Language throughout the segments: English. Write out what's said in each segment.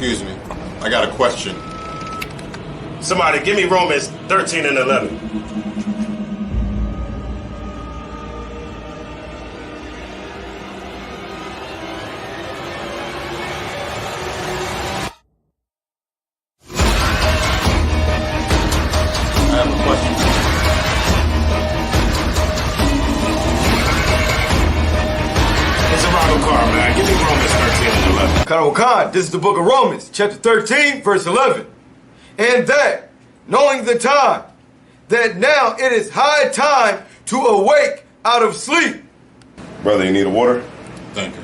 Excuse me. I got a question. Somebody give me Romans 13 and 11. I have a question. It's a Ronald car, man. Give me Romans 13 and 11. Khan, this is the book of Romans, chapter 13, verse 11. And that, knowing the time, that now it is high time to awake out of sleep. Brother, you need a water? Thank you.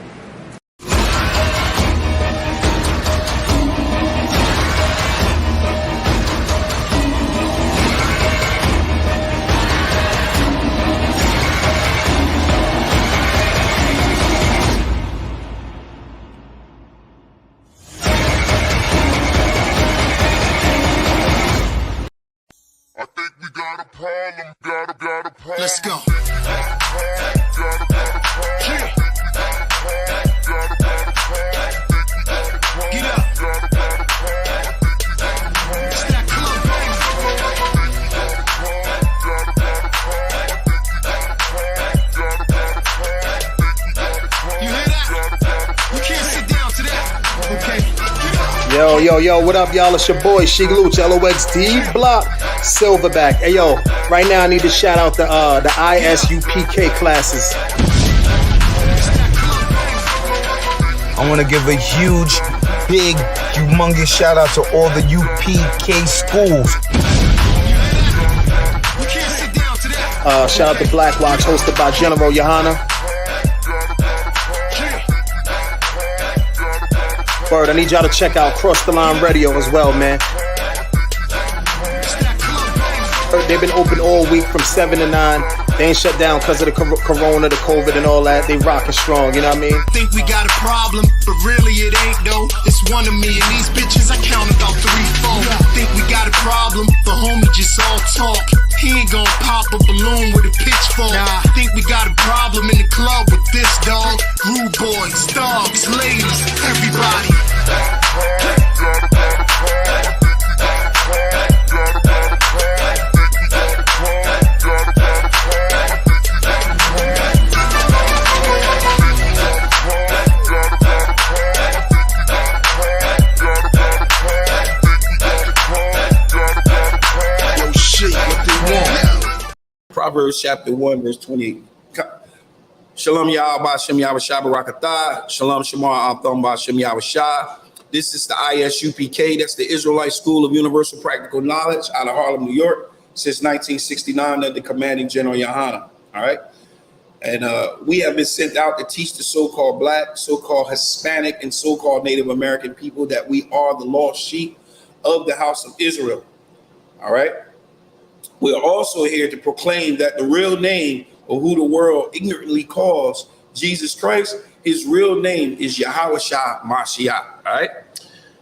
I think we got a problem, got a problem. Let's go. Get up. It's that club, baby. You hear that? We can't sit down to that. Okay. Yo, what up, y'all? It's your boy, Shigluch, LOXD Block, Silverback. Hey, yo, right now I need to shout out the Isupk classes. I want to give a huge, big, humongous shout out to all the UPK schools. We can't sit down to that. Shout out to Black Watch, hosted by General Johanna. Word, I need y'all to check out Cross the Line Radio as well, man. They've been open all week from 7 to 9. They ain't shut down because of the corona, the COVID, and all that. They rockin' strong, you know what I mean? Think we got a problem, but really it ain't though. It's one of me and these bitches, I count about 3, 4. Think we got a problem, but homie just all talk. He ain't gon' pop a balloon with a pitchfork. Think we got a problem in the club with this dog. Rude boys, dogs, ladies, everybody. Proverbs chapter 1, verse 28. Shalom Yah Ba'Shem Yahweh Shah Barakatah. Shalom Shemar Atham Ba'Shem Yahweh Shah. This is the ISUPK. That's the Israelite School of Universal Practical Knowledge out of Harlem, New York, since 1969 under commanding General Johanna. All right. And we have been sent out to teach the so-called Black, so-called Hispanic, and so-called Native American people that we are the lost sheep of the house of Israel. All right. We are also here to proclaim that the real name of who the world ignorantly calls Jesus Christ, his real name is Yahweh Shah Mashiach. All right.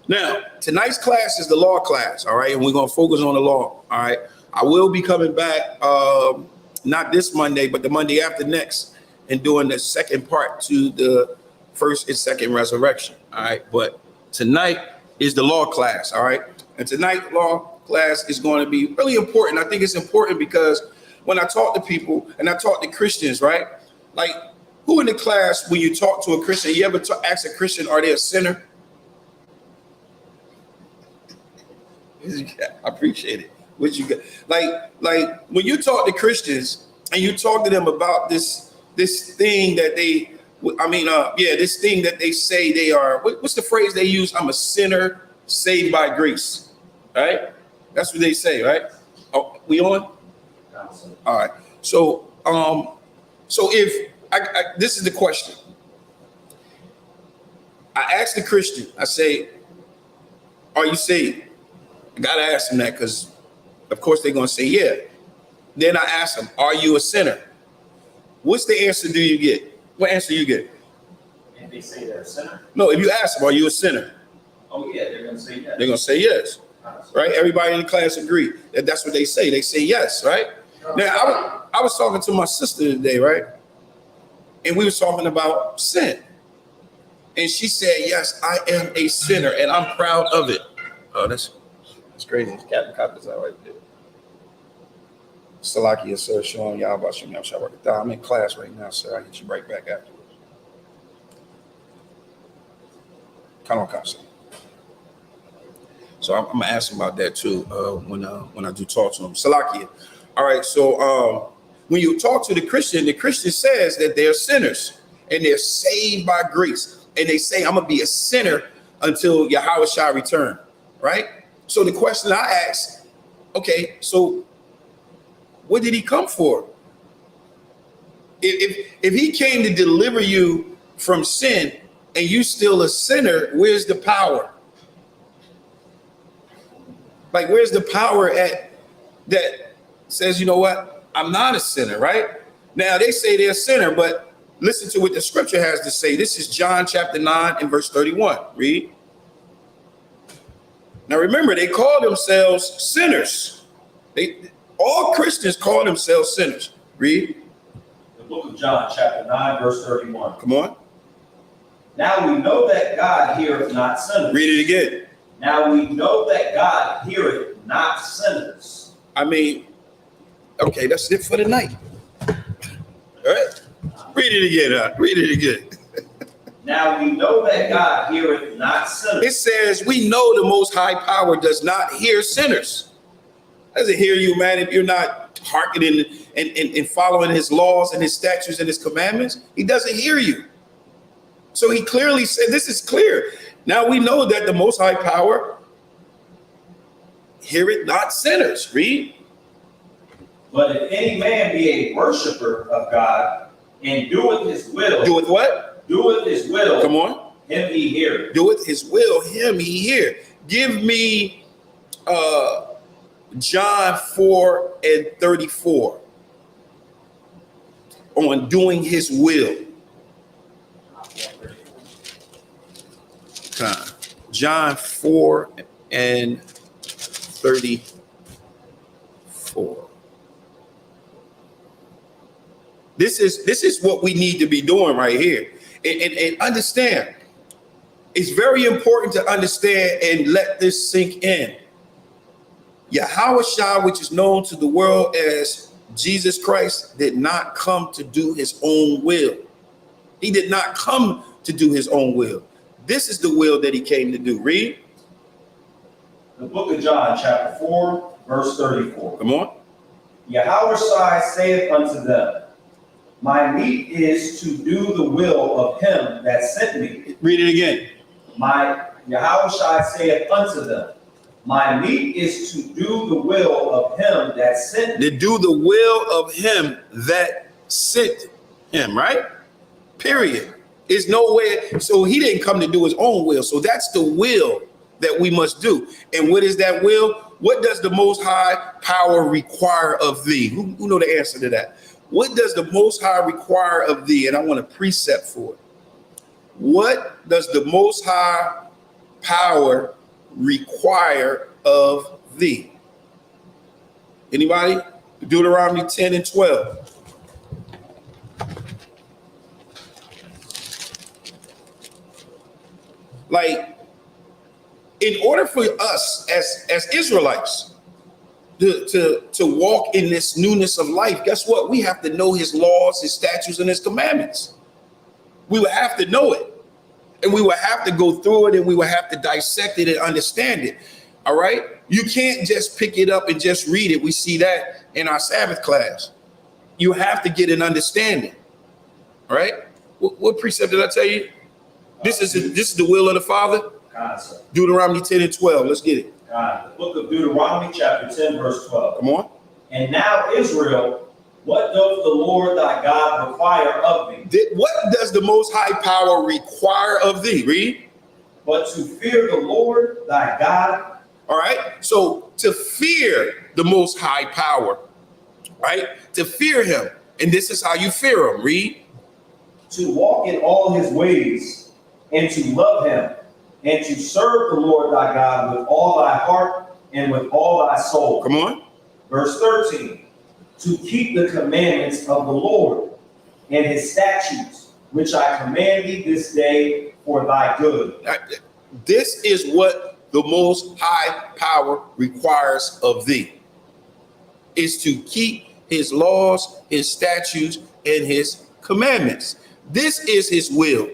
Now, tonight's class is the law class. All right. And we're going to focus on the law. All right. I will be coming back, not this Monday, but the Monday after next, and doing the second part to the first and second resurrection. All right. But tonight is the law class. All right. And tonight, law class is going to be really important. I think it's important because when I talk to people and I talk to Christians, right? Like, who in the class, when you talk to a Christian, you ever ask a Christian, are they a sinner? I appreciate it. What you got? Like when you talk to Christians and you talk to them about this thing that they, this thing that they say they are. What's the phrase they use? I'm a sinner saved by grace. Right? That's what they say, right? Oh, we on? All right. So if this is the question. I ask the Christian, I say, are you saved? I got to ask them that because, of course, they're going to say, yeah. Then I ask them, are you a sinner? What's the answer do you get? What answer you get? If they say they're a sinner? No, if you ask them, are you a sinner? Oh, yeah, they're going to say yes. They're going to say yes. Right? Everybody in the class agree that that's what they say. They say yes, right? Now, I was talking to my sister today, right? And we were talking about sin. And she said, yes, I am a sinner, and I'm proud of it. Oh, that's crazy. Captain Copper's out right there. Salakia, sir, showing y'all about Shem Shabbat. I'm in class right now, sir. I'll get you right back afterwards. Come on, Casa. So I'm gonna ask him about that too when I do talk to him. Salakia. All right, so when you talk to the Christian says that they're sinners and they're saved by grace. And they say, I'm gonna be a sinner until Yahweh shall return, right? So the question I ask, okay, so what did he come for? If he came to deliver you from sin and you still a sinner, where's the power? Like, where's the power at that says, you know what, I'm not a sinner, right? Now they say they're a sinner, but listen to what the scripture has to say. This is John chapter 9 and verse 31. Read. Now remember, they call themselves sinners. All Christians call themselves sinners. Read. The book of John, chapter 9, verse 31. Come on. Now we know that God heareth not sinners. Read it again. Now we know that God heareth not sinners. I mean, okay, that's it for the night. All right. Read it again. Read it again. Now we know that God heareth not sinners. It says we know the Most High Power does not hear sinners. Doesn't hear you, man, if you're not hearkening and following his laws and his statutes and his commandments. He doesn't hear you. So he clearly said, this is clear. Now we know that the Most High Power heareth not sinners. Read. But if any man be a worshiper of God and doeth his will. Doeth what? Doeth his will. Come on. Him he heareth. Doeth his will, him he hear. Give me John 4 and 34 on doing his will. John 4 and 34. This is what we need to be doing right here. And understand, it's very important to understand and let this sink in. Yahweh Shah, which is known to the world as Jesus Christ, did not come to do his own will. He did not come to do his own will. This is the will that he came to do. Read. The book of John, chapter 4, verse 34. Come on. Yahweh Shai saith unto them, my meat is to do the will of him that sent me. Read it again. My Yahweh Shai saith unto them, my meat is to do the will of him that sent me. To do the will of him that sent him, right? Period. There's no way. So he didn't come to do his own will. So that's the will that we must do. And what is that will? What does the Most High Power require of thee? Who know the answer to that? What does the Most High require of thee? And I want a precept for it. What does the Most High Power require of thee? Anybody? Deuteronomy 10 and 12. Like, in order for us as Israelites to walk in this newness of life, guess what? We have to know his laws, his statutes, and his commandments. We would have to know it. And we would have to go through it, and we would have to dissect it and understand it. All right? You can't just pick it up and just read it. We see that in our Sabbath class. You have to get an understanding. All right? What precept did I tell you? This is the will of the Father. Deuteronomy 10 and 12. Let's get it. The book of Deuteronomy, chapter 10, verse 12. Come on. And now, Israel, what doth the Lord thy God require of thee? What does the Most High Power require of thee? Read. But to fear the Lord thy God. All right. So to fear the Most High Power, right? To fear him. And this is how you fear him. Read. To walk in all his ways and to love him and to serve the Lord thy God with all thy heart and with all thy soul. Come on. Verse 13. To keep the commandments of the Lord and his statutes, which I command thee this day for thy good. This is what the Most High Power requires of thee, is to keep his laws, his statutes, and his commandments. This is his will.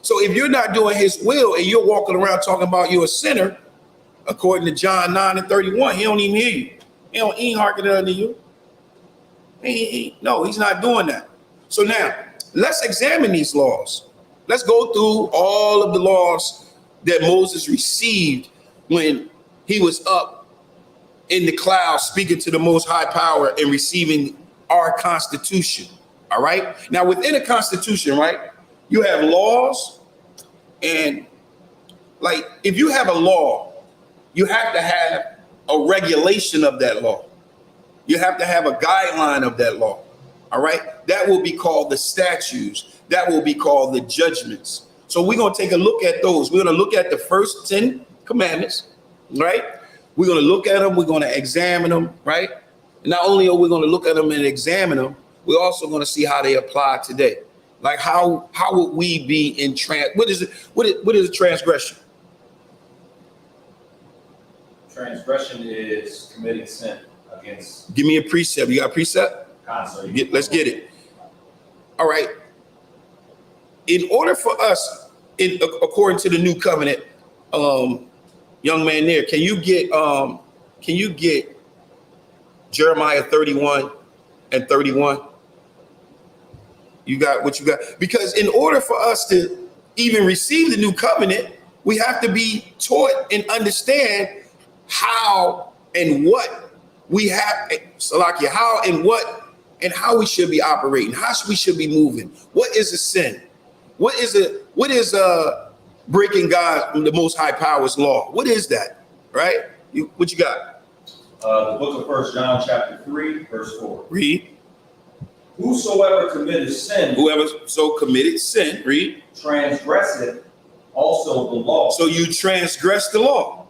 So if you're not doing his will and you're walking around talking about you're a sinner, according to John 9:31, he don't even hear you. He ain't hearkening unto you. No, he's not doing that. So now, let's examine these laws. Let's go through all of the laws that Moses received when he was up in the clouds speaking to the Most High Power and receiving our Constitution. All right? Now, within a Constitution, right, you have laws, and like if you have a law, you have to have a regulation of that law. You have to have a guideline of that law. All right? That will be called the statutes. That will be called the judgments. So we're going to take a look at those. We're going to look at the first 10 commandments, right? We're going to look at them. We're going to examine them, right? And not only are we going to look at them and examine them, we're also going to see how they apply today. Like how would we be in what is a transgression? Transgression is committing sin against. Give me a precept. You got a precept? Let's get it. All right. In order for us, according to the new covenant, young man there, can you get Jeremiah 31 and 31? You got what you got? Because in order for us to even receive the new covenant, we have to be taught and understand how and what we have, Salakia, how and what and how we should be operating, how we should be moving. What is a sin? What is breaking God, the Most High Power's law? What is that? Right? What you got? The book of 1 John chapter 3, verse 4. Read. Whosoever committed sin. Whoever so committed sin. Read. Transgresseth also the law. So you transgress the law.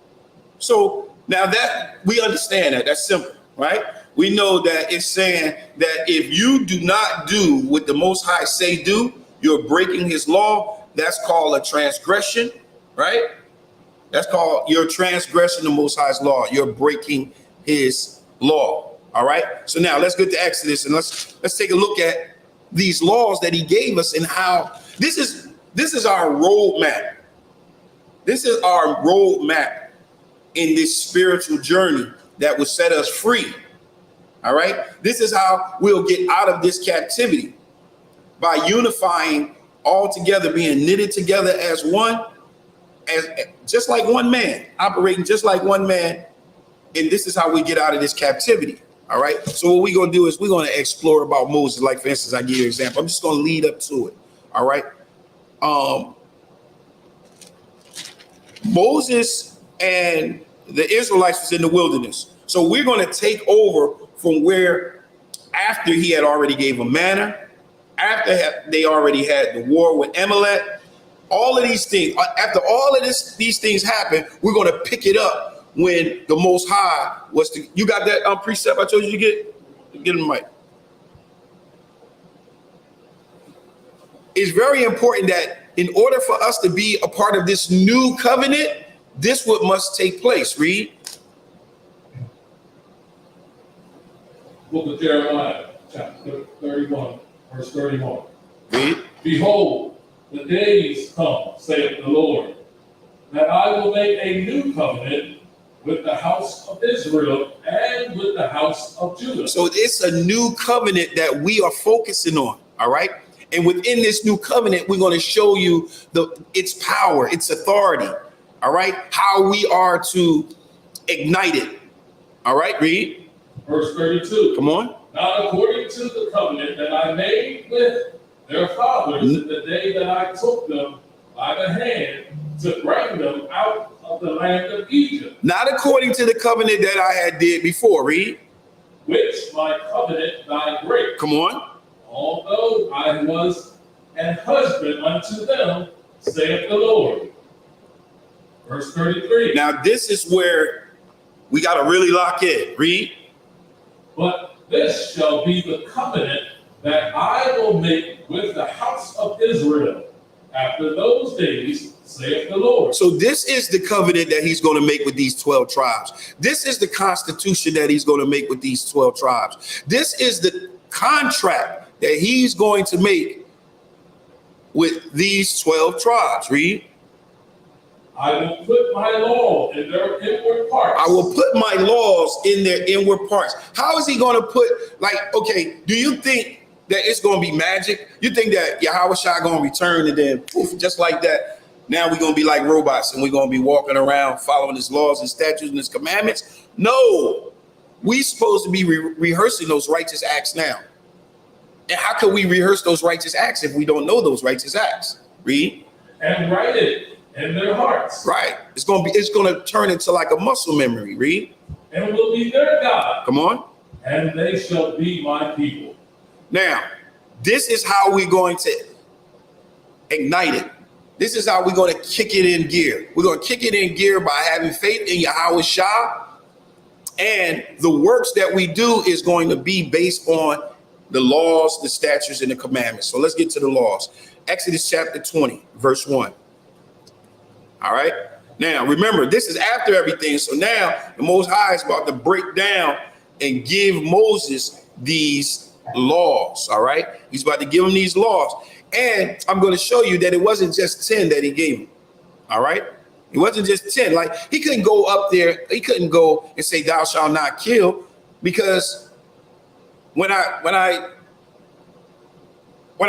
So now that we understand that's simple, right? We know that it's saying that if you do not do what the Most High say do, you're breaking his law. That's called a transgression, right? That's called you're transgressing the Most High's law. You're breaking his law. All right. So now let's get to Exodus and let's take a look at these laws that he gave us and how this is our roadmap. This is our roadmap in this spiritual journey that will set us free. All right. This is how we'll get out of this captivity, by unifying all together, being knitted together as one, as just like one man, operating just like one man. And this is how we get out of this captivity. All right. So what we're going to do is we're going to explore about Moses. Like, for instance, I give you an example. I'm just going to lead up to it. All right. Moses and the Israelites was in the wilderness. So we're going to take over from where after he had already gave them manna, after they already had the war with Amalek, all of these things, after all of these things happen, we're going to pick it up when the Most High was to, you got that precept I told you to get him the mic. It's very important that in order for us to be a part of this new covenant, this what must take place. Read. Book of Jeremiah, chapter 31, verse 31. Read. Behold, the days come, saith the Lord, that I will make a new covenant with the house of Israel and with the house of Judah. So it's a new covenant that we are focusing on. All right. And within this new covenant, we're going to show you its power, its authority. All right. How we are to ignite it. All right. Read. Verse 32. Come on. Not according to the covenant that I made with their fathers in the day that I took them by the hand to bring them out of the land of Egypt. Not according to the covenant that I had did before. Read. Which my covenant thy break. Come on. Although I was an husband unto them, saith the Lord. Verse 33. Now this is where we got to really lock in. Read. But this shall be the covenant that I will make with the house of Israel after those days, saith the Lord. So this is the covenant that he's going to make with these 12 tribes. This is the constitution that he's going to make with these 12 tribes. This is the contract that he's going to make with these 12 tribes. Read. I will put my law in their inward parts. I will put my laws in their inward parts. How is he going to put, like, okay, do you think that it's going to be magic? You think that Yahweh Shai going to return and then poof, just like that, now we're going to be like robots and we're going to be walking around following his laws and statutes and his commandments? No, we supposed to be rehearsing those righteous acts now. And how can we rehearse those righteous acts if we don't know those righteous acts? Read. And write it in their hearts. Right. It's going to turn into like a muscle memory. Read. And will be their God. Come on. And they shall be my people. Now, this is how we're going to ignite it. This is how we're going to kick it in gear. We're going to kick it in gear by having faith in Yahweh Shai. And the works that we do is going to be based on the laws, the statutes, and the commandments. So let's get to the laws. Exodus chapter 20, verse 1. All right. Now, remember, this is after everything. So now the Most High is about to break down and give Moses these laws. All right. He's about to give him these laws. And I'm going to show you that it wasn't just 10 that he gave him. All right. It wasn't just 10. Like, he couldn't go up there. He couldn't go and say, thou shalt not kill, because when I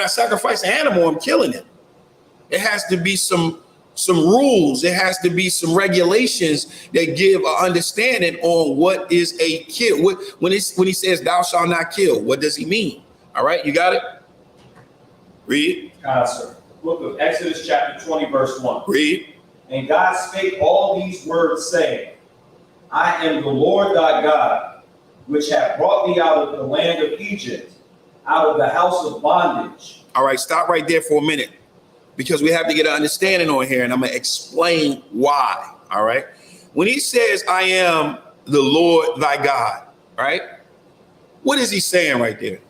sacrifice an animal, I'm killing it. It has to be some rules. It has to be some regulations that give an understanding on what is a kill. When he says thou shalt not kill, what does he mean? All right, you got it? Read. Sir. Book of Exodus chapter 20, verse 1. Read. And God spake all these words, saying, I am the Lord thy God, which hath brought thee out of the land of Egypt, out of the house of bondage. All right, stop right there for a minute, because we have to get an understanding on here, and I'm going to explain why. All right. When he says, I am the Lord thy God, right? What is he saying right there?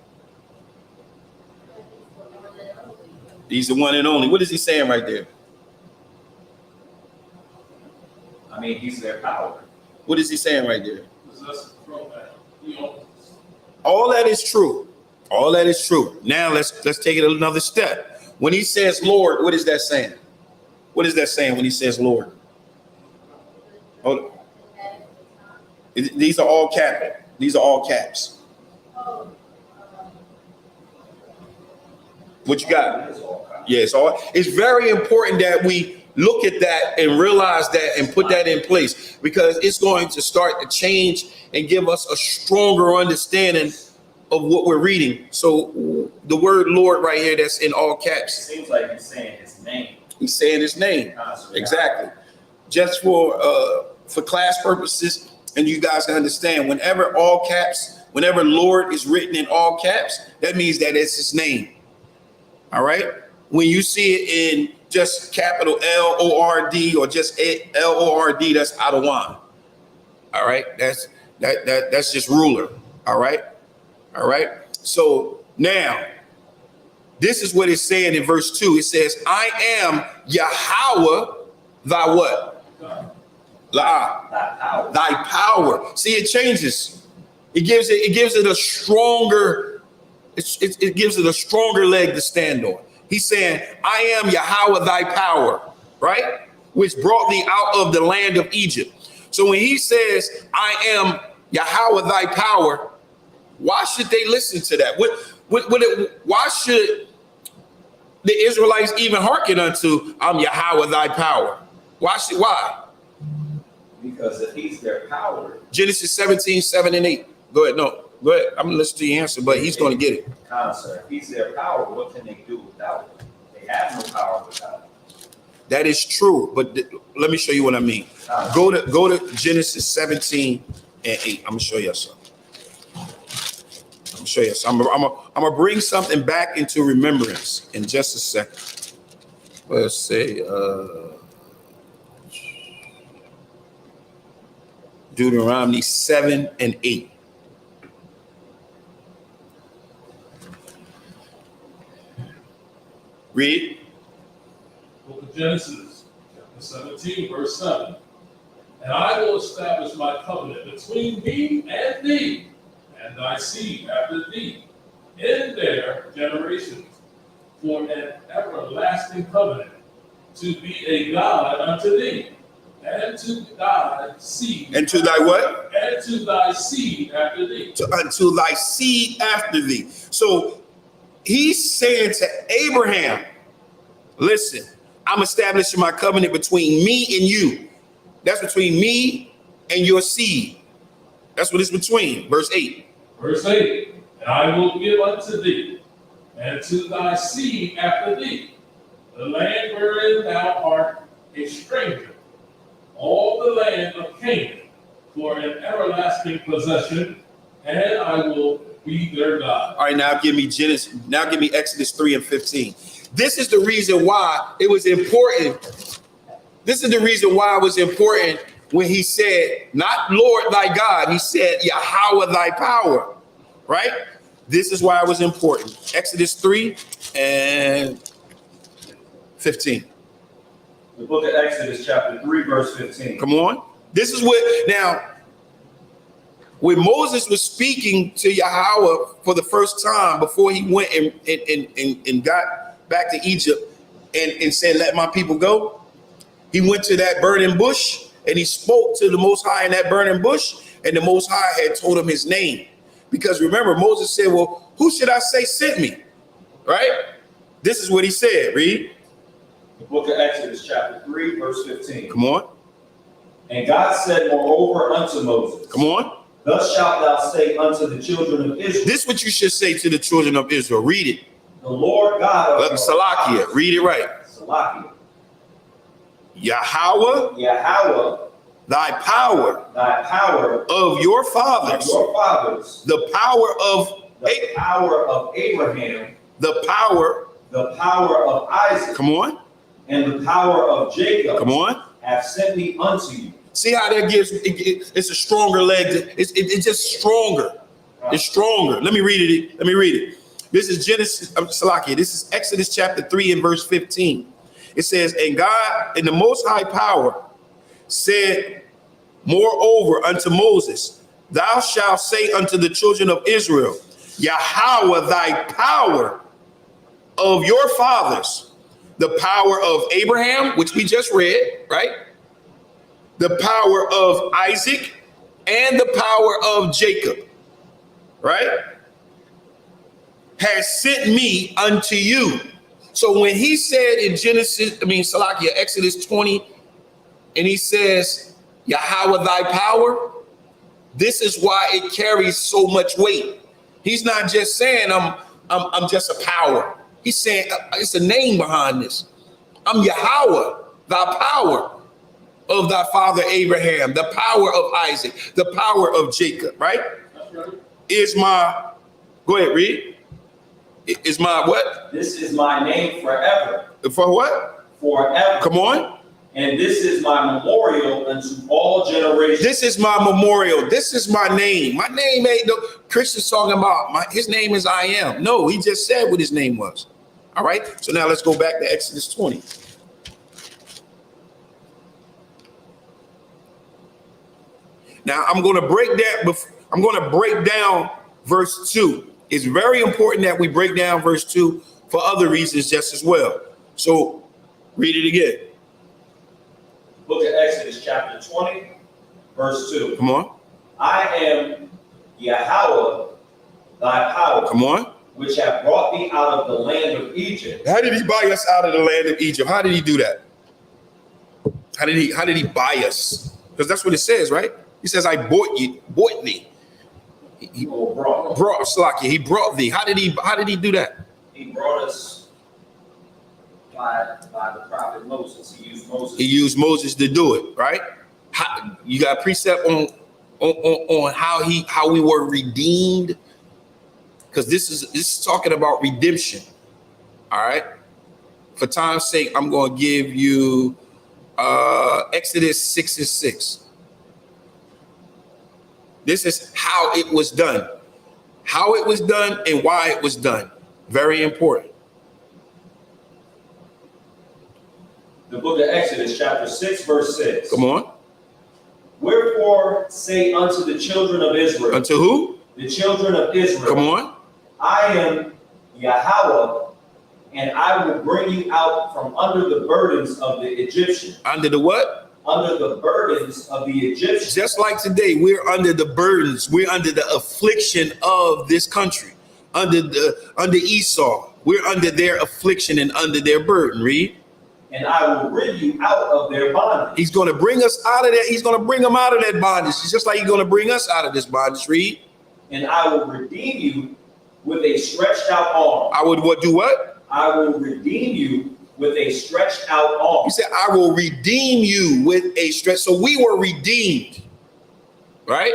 He's the one and only. What is he saying right there? I mean, he's their power. What is he saying right there? All All that is true. All that is true. Now let's take it another step. When he says Lord, what is that saying? What is that saying when he says Lord? Hold on. These are all caps. These are all caps. What you got? Yes, it's very important that we look at that and realize that and put that in place, because it's going to start to change and give us a stronger understanding of what we're reading. So the word Lord right here, that's in all caps. It seems like he's saying his name. He's saying his name. Exactly. Just for class purposes, and you guys can understand, whenever all caps, whenever Lord is written in all caps, that means that it's his name. All right. When you see it in just capital L-O-R-D or just L-O-R-D, that's Adawan. All right. That's just ruler. All right. All right. So now this is what it's saying in verse 2. It says, I am Yahweh, thy what? Thy power. See, it changes. It gives it a stronger, it gives it a stronger leg to stand on. He's saying, I am Yahweh thy power, right? Which brought thee out of the land of Egypt. So when he says, I am Yahweh thy power, why should they listen to that? Why should the Israelites even hearken unto, I'm Yahweh thy power? Why? Because if he's their power. Genesis 17, 7 and 8. Go ahead. No, go ahead. I'm going to listen to your answer, but he's going to get it. Sir, if he's their power, what can they do without it? They have no power without it. That is true, but let me show you what I mean. Go to Genesis 17 and 8. I'm going to show you something. I'm going to show you. I'm going to bring something back into remembrance in just a second. Let's say Deuteronomy 7 and 8. Read. Genesis chapter 17, verse 7. And I will establish my covenant between me and thee, and thy seed after thee, in their generations, for an everlasting covenant, to be a God unto thee, and to thy seed. And to thy what? And to thy seed after thee. Unto thy seed after thee. So he's saying to Abraham, listen, I'm establishing my covenant between me and you. That's between me and your seed. That's what it's between. Verse 8. Verse 8. And I will give unto thee, and to thy seed after thee, the land wherein thou art a stranger, all the land of Canaan, for an everlasting possession, and I will be their God. All right, now give me Genesis. Now give me Exodus 3 and 15. This is the reason why it was important. This is the reason why it was important when he said, not Lord thy God, he said Yahweh thy power, right? This is why it was important. Exodus 3 and 15. The book of Exodus, chapter 3, verse 15. Come on. This is what, now, when Moses was speaking to Yahweh for the first time before he went and got back to Egypt and said, let my people go, he went to that burning bush and he spoke to the Most High in that burning bush, and the Most High had told him his name. Because remember, Moses said, well, who should I say sent me? Right? This is what he said. Read. The book of Exodus, chapter 3, verse 15. Come on. And God said moreover unto Moses, come on. Thus shalt thou say unto the children of Israel. This is what you should say to the children of Israel. Read it. The Lord God of Salakia. Read it right. Salakia. Yahweh. Yahweh. Thy power. Thy power. Of your fathers. Of your fathers. The power of. The power of Abraham. The power. The power of Isaac. Come on. And the power of Jacob. Come on. Have sent me unto you. See how that gives, it's a stronger leg. It's just stronger. It's stronger. Let me read it. Let me read it. This is Genesis, Salakia. This is Exodus chapter 3 and verse 15. It says, and God in the Most High power said, moreover unto Moses, thou shalt say unto the children of Israel, Yahweh thy power of your fathers, the power of Abraham, which we just read, right? The power of Isaac and the power of Jacob, right? Has sent me unto you. So when he said in Salakia, Exodus 20, and he says, Yahweh thy power, this is why it carries so much weight. He's not just saying I'm just a power. He's saying it's a name behind this. I'm Yahweh, thy power of thy father Abraham, the power of Isaac, the power of Jacob, right? That's right. Is my, go ahead, read. Is my what? This is my name forever. For what? Forever. Come on. And this is my memorial unto all generations. This is my memorial. This is my name. My name ain't no Christians talking about his name is I am. No, he just said what his name was. All right. So now let's go back to Exodus 20. Now I'm going to break down verse 2. It's very important that we break down verse 2 for other reasons just as well. So read it again. Book of Exodus chapter 20, verse 2. Come on. I am Yahweh, thy power. Come on. Which have brought thee out of the land of Egypt. How did he buy us out of the land of Egypt? How did he do that? How did he buy us? Because that's what it says, right? He says, I bought thee. He brought Slakia. He brought thee. How did he do that? He brought us by the prophet Moses. He used Moses to do it, right? You got a precept on how we were redeemed, because this is talking about redemption. All right. For time's sake, I'm going to give you Exodus 6 and 6. This is how it was done. How it was done and why it was done. Very important. The book of Exodus, chapter 6, verse 6. Come on. Wherefore say unto the children of Israel. Unto who? The children of Israel. Come on. I am Yahweh, and I will bring you out from under the burdens of the Egyptians. Under the what? Under the burdens of the Egyptians. Just like today, we're under the burdens. We're under the affliction of this country. Under Esau. We're under their affliction and under their burden. Read. And I will rid you out of their bondage. He's going to bring us out of that. He's going to bring them out of that bondage. It's just like he's going to bring us out of this bondage. Read. And I will redeem you with a stretched out arm. I would what do what? I will redeem you with a stretched out arm. He said, I will redeem you with a stretch. So we were redeemed. Right?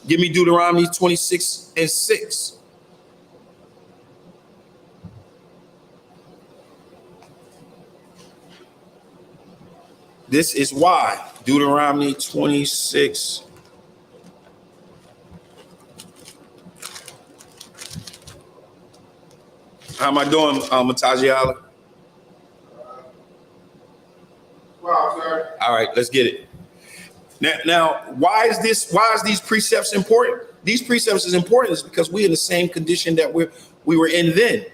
Give me Deuteronomy 26 and 6. This is why. Deuteronomy 26. How am I doing, Matajiala? Wow, sir. All right, let's get it. Now, why is these precepts important? These precepts is important is because we're in the same condition that we were in then.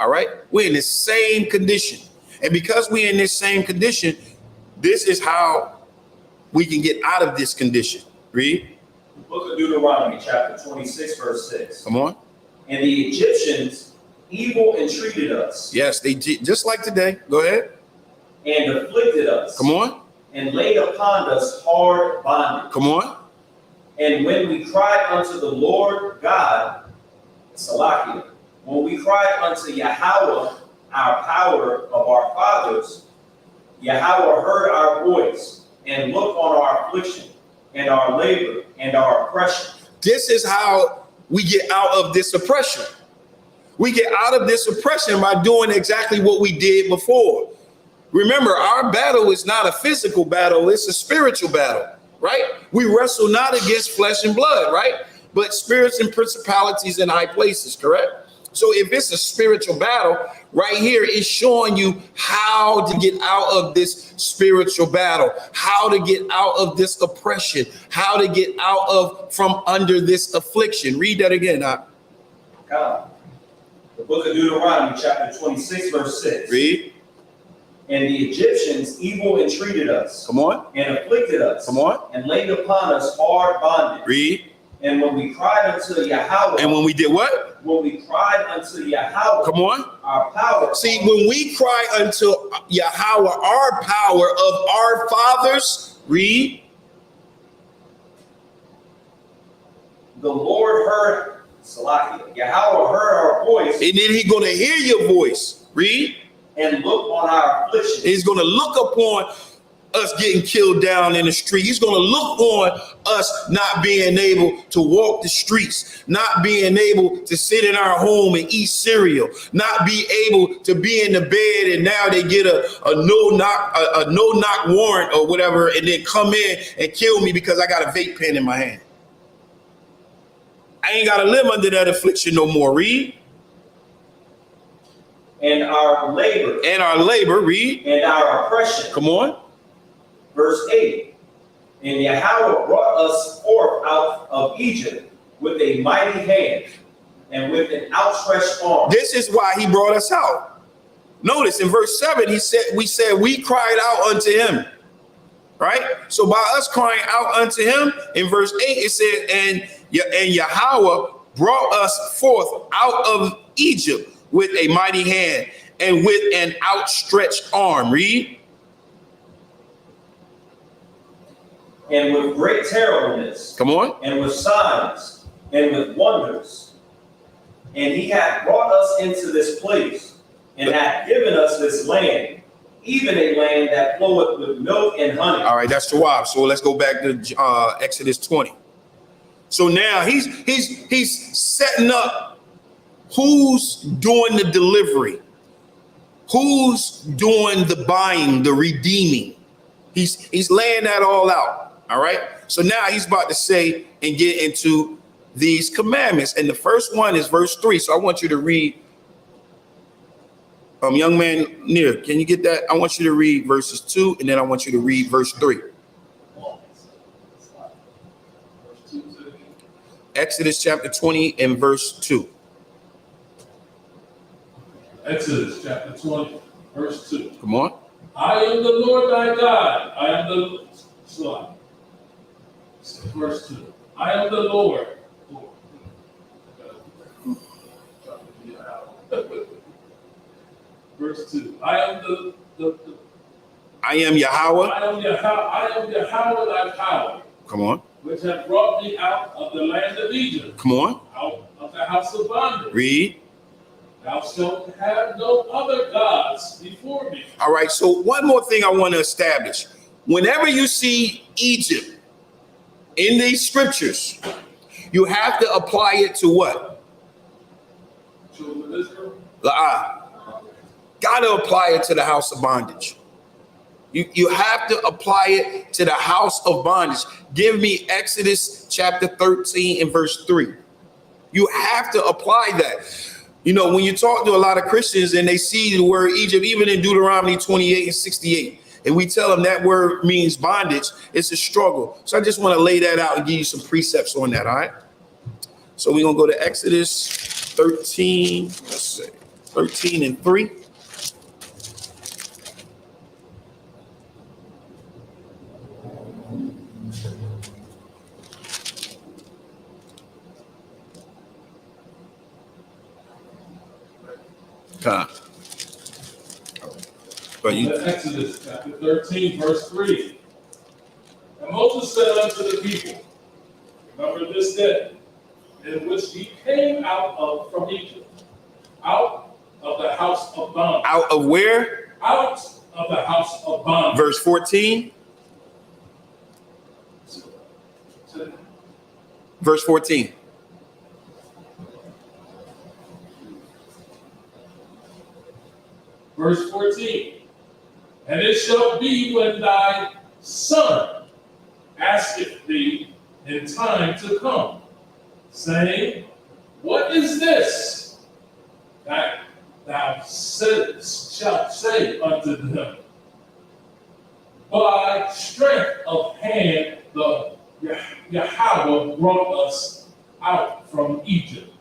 All right, we're in the same condition, and because we're in this same condition, this is how we can get out of this condition. Read. The book of Deuteronomy, chapter 26, verse 6. Come on. And the Egyptians evil entreated us. Yes, they did, just like today. Go ahead. And afflicted us. Come on. And laid upon us hard bondage. Come on. And when we cried unto the Lord God, Salakia, when we cried unto Yahweh, our power of our fathers, Yahweh heard our voice and looked on our affliction and our labor and our oppression. This is how we get out of this oppression. We get out of this oppression by doing exactly what we did before. Remember, our battle is not a physical battle, it's a spiritual battle, right? We wrestle not against flesh and blood, right? But spirits and principalities in high places, correct? So if it's a spiritual battle, right here is showing you how to get out of this spiritual battle, how to get out of this oppression, how to get out of from under this affliction. Read that again. God. The book of Deuteronomy, chapter 26, verse 6. Read. And the Egyptians evil entreated us. Come on. And afflicted us. Come on. And laid upon us hard bondage. Read. And when we cried unto Yahweh. And when we did what? When we cried unto Yahweh. Come on. Our power. See, when we cry unto Yahweh, our power of our fathers, read. The Lord heard, Salakia, Yahweh heard our voice. And then he's going to hear your voice. Read. And look on our affliction. He's going to look upon us getting killed down in the street. He's going to look on us not being able to walk the streets, not being able to sit in our home and eat cereal, not be able to be in the bed, and now they get a no knock warrant or whatever, and then come in and kill me because I got a vape pen in my hand. I ain't got to live under that affliction no more. Read. And our labor. And our labor. Read. And our oppression. Come on. Verse 8. And Yahweh brought us forth out of Egypt with a mighty hand and with an outstretched arm. This is why he brought us out. Notice in verse 7, we cried out unto him. Right? So by us crying out unto him, in verse 8, it said, and Yahweh brought us forth out of Egypt with a mighty hand and with an outstretched arm. Read. And with great terribleness. Come on. And with signs and with wonders. And he hath brought us into this place and hath given us this land, even a land that floweth with milk and honey. All right, that's Tawab. So let's go back to Exodus 20. So now he's setting up who's doing the delivery, who's doing the buying, the redeeming. He's laying that all out. All right. So now he's about to say and get into these commandments. And the first one is verse 3. So I want you to read Young man near, can you get that? I want you to read verses 2, and then I want you to read verse 3. Exodus chapter 20 and verse 2. Exodus chapter 20, verse 2. Come on. I am the Lord thy God. I am the slide. Verse 2. I am the Lord. Verse 2. I am I am Yahweh. I am Yahweh thy power, Come on. which hath brought thee out of the land of Egypt, Come on. out of the house of bondage. Read. Thou shalt have no other gods before me. All right. So one more thing I want to establish. Whenever you see Egypt in these scriptures, you have to apply it to what? Children of Israel. Got to apply it to the house of bondage. You have to apply it to the house of bondage. Give me Exodus chapter 13 and verse 3. You have to apply that. You know, when you talk to a lot of Christians and they see the word Egypt, even in Deuteronomy 28 and 68, and we tell them that word means bondage, it's a struggle. So I just want to lay that out and give you some precepts on that, all right? So we're going to go to Exodus 13, let's see, 13 and 3. Exodus chapter 13, verse 3. And Moses said unto the people, remember this day, in which ye came out of from Egypt, out of the house of bondage. Out of where? Out of the house of bondage. Verse 14. Verse 14. Verse 14. And it shall be when thy son asketh thee in time to come, saying, what is this? That thou shalt say unto them, by strength of hand the Yahweh brought us out from Egypt,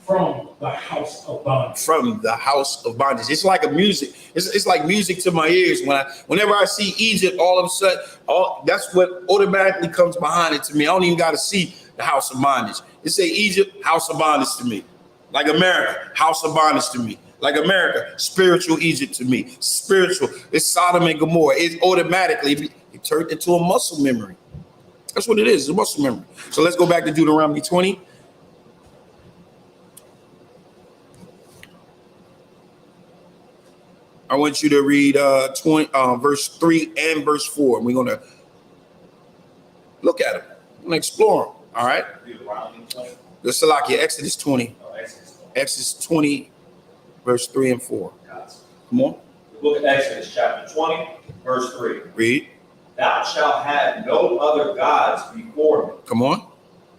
from the house of bondage. From the house of bondage. It's like a music. It's like music to my ears. Whenever I see Egypt, all of a sudden, that's what automatically comes behind it to me. I don't even got to see the house of bondage. It say Egypt, house of bondage to me. Like America, house of bondage to me. Like America, spiritual Egypt to me. Spiritual. It's Sodom and Gomorrah. It automatically it turned into a muscle memory. That's what it is. It's a muscle memory. So let's go back to Deuteronomy 20. I want you to read verse 3 and verse 4. And we're going to look at them. We're going to explore them. All right? The Salakia, Exodus 20. Exodus 20, verse 3 and 4. Come on. The book of Exodus, chapter 20, verse 3. Read. Thou shalt have no other gods before me. Come on.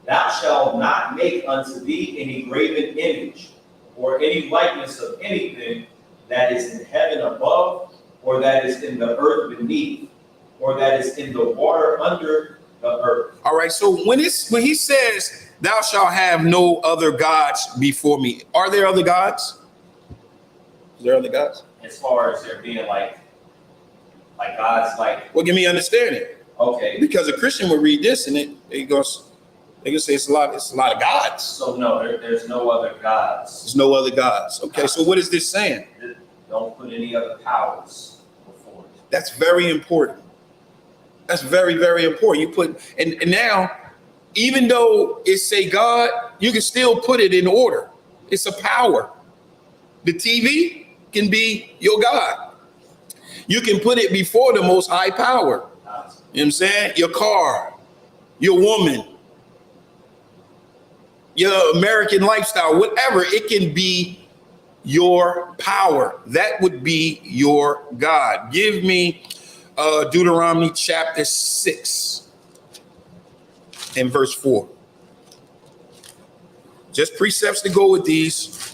Thou shalt not make unto thee any graven image, or any likeness of anything that is in heaven above, or that is in the earth beneath, or that is in the water under the earth. All right, so when he says, thou shalt have no other gods before me, are there other gods? Is there other gods? As far as there being like gods, like. Well, give me understanding. Okay. Because a Christian would read this and they can say it's a lot of gods. So no, there's no other gods. There's no other gods. Okay, so what is this saying? Don't put any other powers before it. That's very important. That's very, very important. You put and now, even though it say God, you can still put it in order. It's a power. The TV can be your God. You can put it before the most high power. You know what I'm saying? Your car, your woman, your American lifestyle, whatever, it can be your power. That would be your God. Give me Deuteronomy chapter 6 and verse 4. Just precepts to go with these.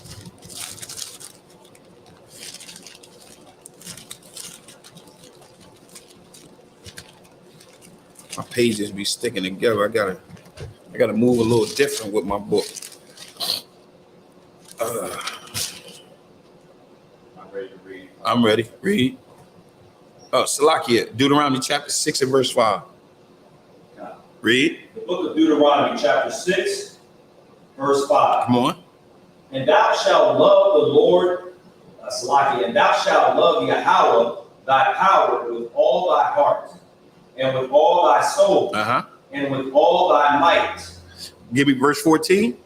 My pages be sticking together. I gotta move a little different with my book. I'm ready to read. I'm ready. Read. Oh, Salakia, Deuteronomy chapter 6 and verse 5. Read. The book of Deuteronomy, chapter 6, verse 5. Come on. And thou shalt love the Lord, Salakia, and thou shalt love Yahweh, thy power, with all thy heart, and with all thy soul, and with all thy might. Give me verse 14.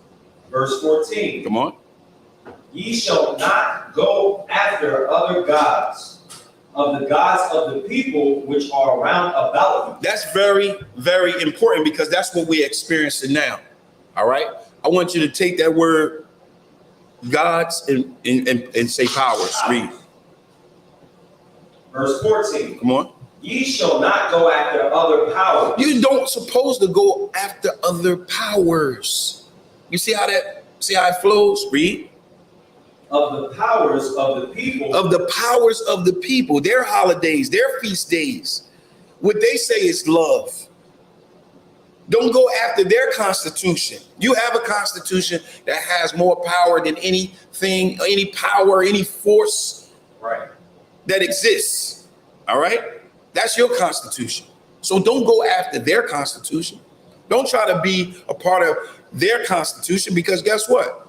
Verse 14. Come on. Ye shall not go after other gods, of the gods of the people which are round about you. That's very, very important because that's what we're experiencing now. All right. I want you to take that word gods and say powers. Read. Verse 14. Come on. Ye shall not go after other powers. You don't supposed to go after other powers. You see how it flows? Read. Of the powers of the people. Of the powers of the people, their holidays, their feast days. What they say is love. Don't go after their constitution. You have a constitution that has more power than anything, any power, any force that exists. All right? That's your constitution. So don't go after their constitution. Don't try to be a part of their constitution because guess what?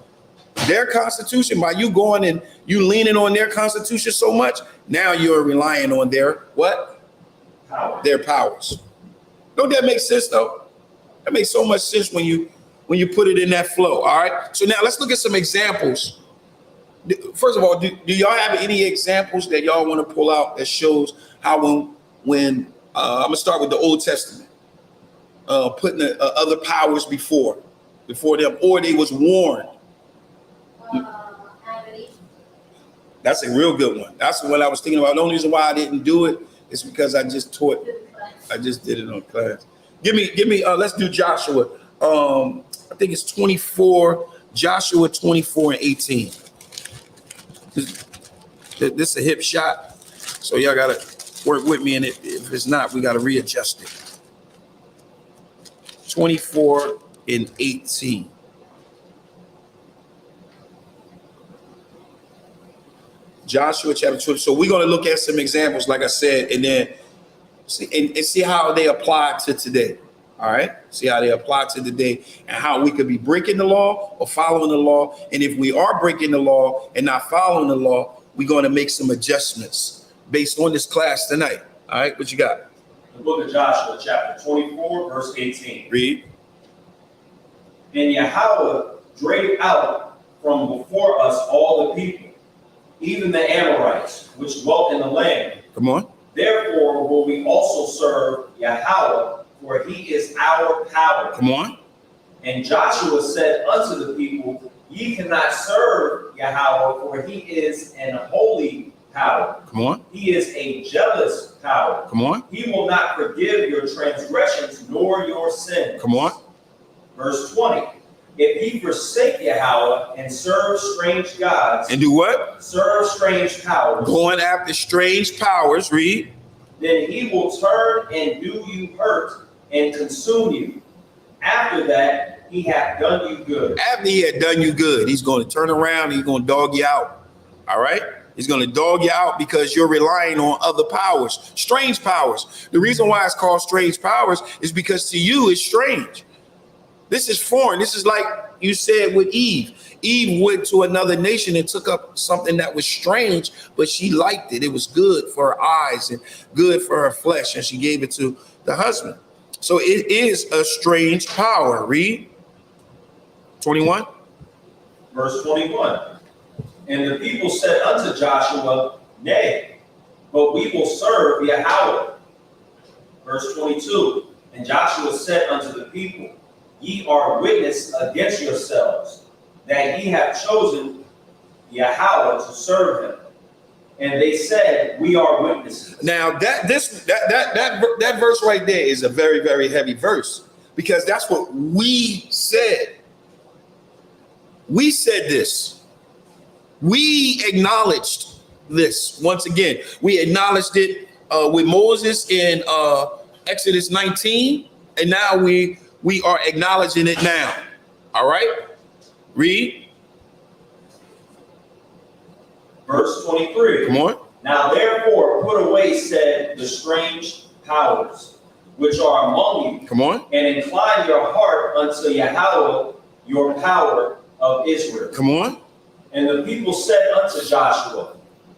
Their constitution, by you going and you leaning on their constitution so much, now you're relying on their what? Power. Their powers. Don't that make sense though? That makes so much sense when you put it in that flow. All right. So now let's look at some examples. First of all, do y'all have any examples that y'all want to pull out that shows how when I'm gonna start with the Old Testament, putting the other powers before them, or they was warned. That's a real good one. That's what I was thinking about. The only reason why I didn't do it is because I just did it on class. Give me. Let's do Joshua. I think it's 24. Joshua 24 and 18. This is a hip shot, so y'all gotta work with me. And if it's not, we gotta readjust it. 24 and 18. Joshua chapter 2. So we're going to look at some examples, like I said, and then see how they apply to today. All right. See how they apply to today and how we could be breaking the law or following the law. And if we are breaking the law and not following the law, we're going to make some adjustments based on this class tonight. All right. What you got? The book of Joshua, chapter 24, verse 18. Read. And Yahweh drave out from before us all the people, even the Amorites, which dwelt in the land. Come on. Therefore will we also serve Yahweh, for he is our power. Come on. And Joshua said unto the people, ye cannot serve Yahweh, for he is an holy power. Come on. He is a jealous power. Come on. He will not forgive your transgressions nor your sins. Come on. Verse 20. If ye forsake Yahweh and serve strange gods. And do what? Serve strange powers. Going after strange powers. Read. Then he will turn and do you hurt and consume you. After that, he hath done you good. After he had done you good, he's going to turn around. He's going to dog you out. All right. He's going to dog you out because you're relying on other powers, strange powers. The reason why it's called strange powers is because to you it's strange. This is foreign. This is like you said with Eve. Eve went to another nation and took up something that was strange, but she liked it. It was good for her eyes and good for her flesh, and she gave it to the husband. So it is a strange power. Read. 21. Verse 21. And the people said unto Joshua, Nay, but we will serve Yahweh. Verse 22. And Joshua said unto the people, Ye are witness against yourselves, that ye have chosen Yahweh to serve him. And they said, We are witnesses. Now that verse right there is a very, very heavy verse, because that's what we said. We said this. We acknowledged this. Once again, we acknowledged it with Moses in Exodus 19, and now we are acknowledging it now. All right? Read. Verse 23. Come on. Now therefore put away, said the strange powers which are among you. Come on. And incline your heart unto Yahweh, your power of Israel. Come on. And the people said unto Joshua,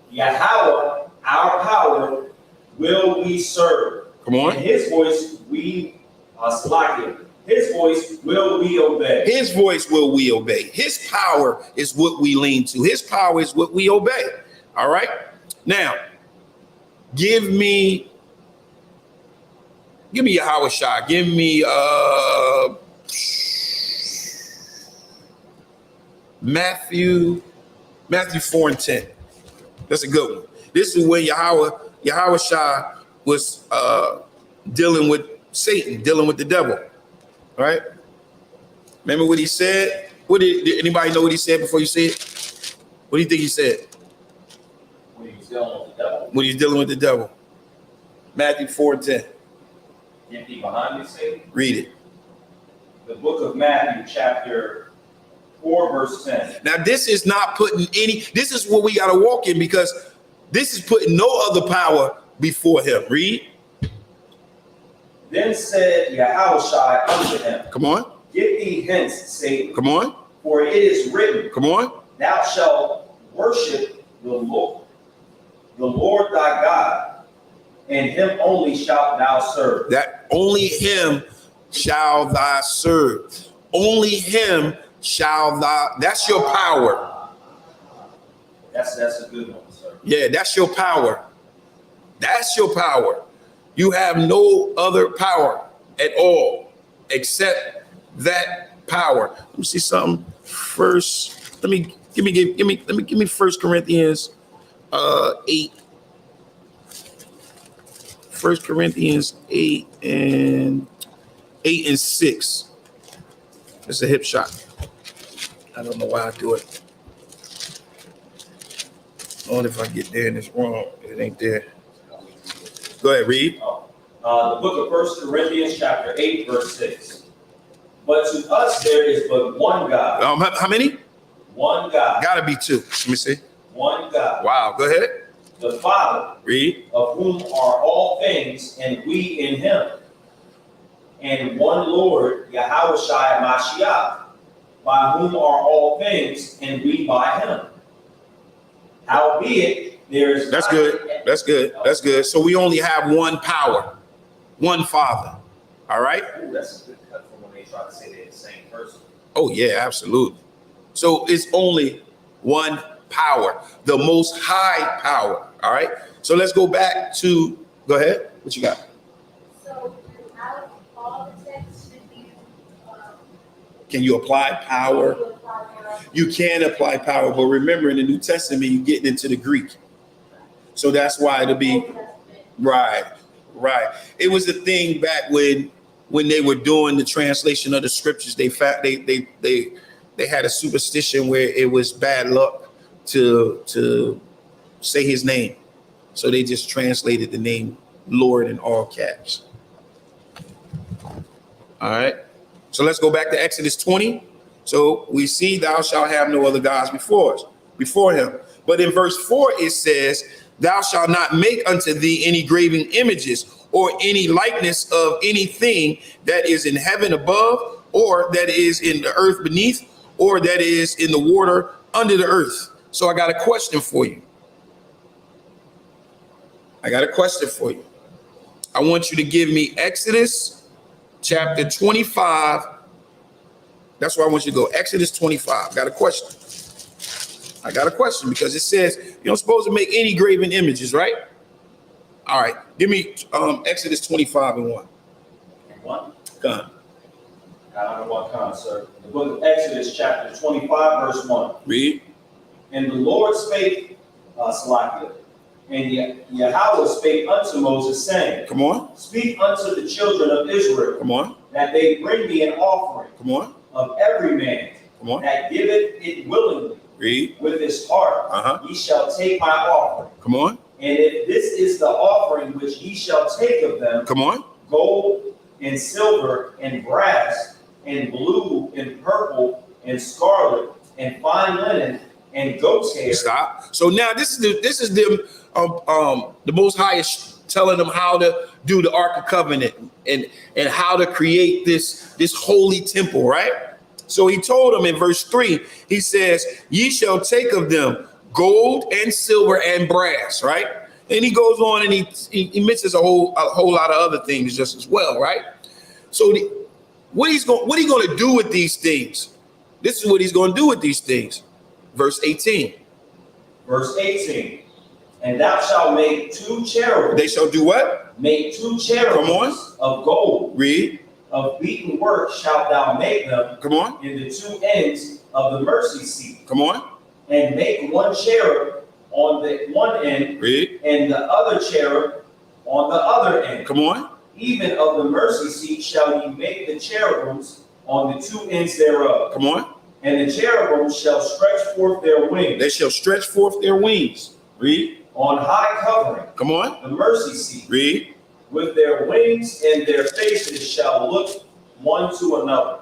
Yahweh, our power, will we serve. Come on. And his voice we select him. His voice will we obey. His voice will we obey. His power is what we lean to. His power is what we obey. All right. Now, give me Yahweh Shai. Give me Matthew 4:10. That's a good one. This is when Yahweh Shai was dealing with Satan, dealing with the devil. All right. Remember what he said? Did anybody know what he said before you see it? What do you think he said? When he was dealing with the devil. When he's dealing with the devil. Matthew 4:10. Get thee behind me, Satan. Read it. The book of Matthew, chapter 4, verse 10. Now, this is not putting this is what we got to walk in, because this is putting no other power before him. Read. Then said Yahushua unto him, Come on. Get thee hence, Satan. Come on. For it is written, Come on. Thou shalt worship the Lord thy God, and him only shalt thou serve. That only him shall thou serve. Only him shall thou. That's your power. That's a good one, sir. Yeah, that's your power. That's your power. You have no other power at all except that power. Let me see something first. Let me give me 1 Corinthians 8. 1 Corinthians 8 and 6. It's a hip shot. I don't know why I do it. Only if I get there and it's wrong. It ain't there. Go ahead, read. The book of 1 Corinthians, chapter 8, verse 6. But to us there is but one God. How many? One God. Gotta be two. Let me see. One God. Wow. Go ahead. The Father. Read. Of whom are all things, and we in him. And one Lord, Yahushua Mashiach, by whom are all things, and we by him. Howbeit, there is. That's good. That's good. That's good. So we only have one power, one Father. All right. Ooh, that's a good cut from when they try to say they're the same person. Oh yeah, absolutely. So it's only one power, the most high power. All right. So let's go back to. Go ahead. What you got? So throughout all the texts, should you Can you apply power? You can apply power, but remember in the New Testament, you get into the Greek. So that's why it'll be right. It was the thing back when they were doing the translation of the scriptures. They had a superstition where it was bad luck to say his name, so they just translated the name Lord in all caps. All right. So let's go back to Exodus 20. So we see thou shalt have no other gods before him. But in verse 4, it says, thou shalt not make unto thee any graven images or any likeness of anything that is in heaven above, or that is in the earth beneath, or that is in the water under the earth. So I got a question for you. I want you to give me Exodus chapter 25. That's where I want you to go. Exodus 25. I got a question because it says you're not supposed to make any graven images, right? All right. Give me Exodus 25 and 1. And 1? Done. I don't know what kind, sir. The book of Exodus, chapter 25, verse 1. Read. And the Lord spake, Salakia, and Yahweh spake unto Moses, saying, Come on. Speak unto the children of Israel, Come on. that they bring me an offering. Come on. Of every man. Come on. That giveth it willingly. Read. With his heart. Ye shall take my offering. Come on. And if this is the offering which ye shall take of them, Come on. gold and silver and brass and blue and purple and scarlet and fine linen and goat's hair. Stop. So now this is them the Most High is telling them how to do the Ark of Covenant and how to create this holy temple, right? So he told them in verse 3, he says, ye shall take of them gold and silver and brass, right? And he goes on and he mentions a whole lot of other things just as well, right? So what he going to do with these things? This is what he's going to do with these things. Verse 18. Verse 18. And thou shalt make 2 cherubims. They shall do what? Make 2 cherubims. Come on. Of gold. Read. Of beaten work shalt thou make them. Come on. In the 2 ends of the mercy seat. Come on. And make 1 cherub on the one end. Read. And the other cherub on the other end. Come on. Even of the mercy seat shall ye make the cherubims on the 2 ends thereof. Come on. And the cherubims shall stretch forth their wings. They shall stretch forth their wings. Read. On high covering. Come on. The mercy seat. Read. With their wings and their faces shall look one to another.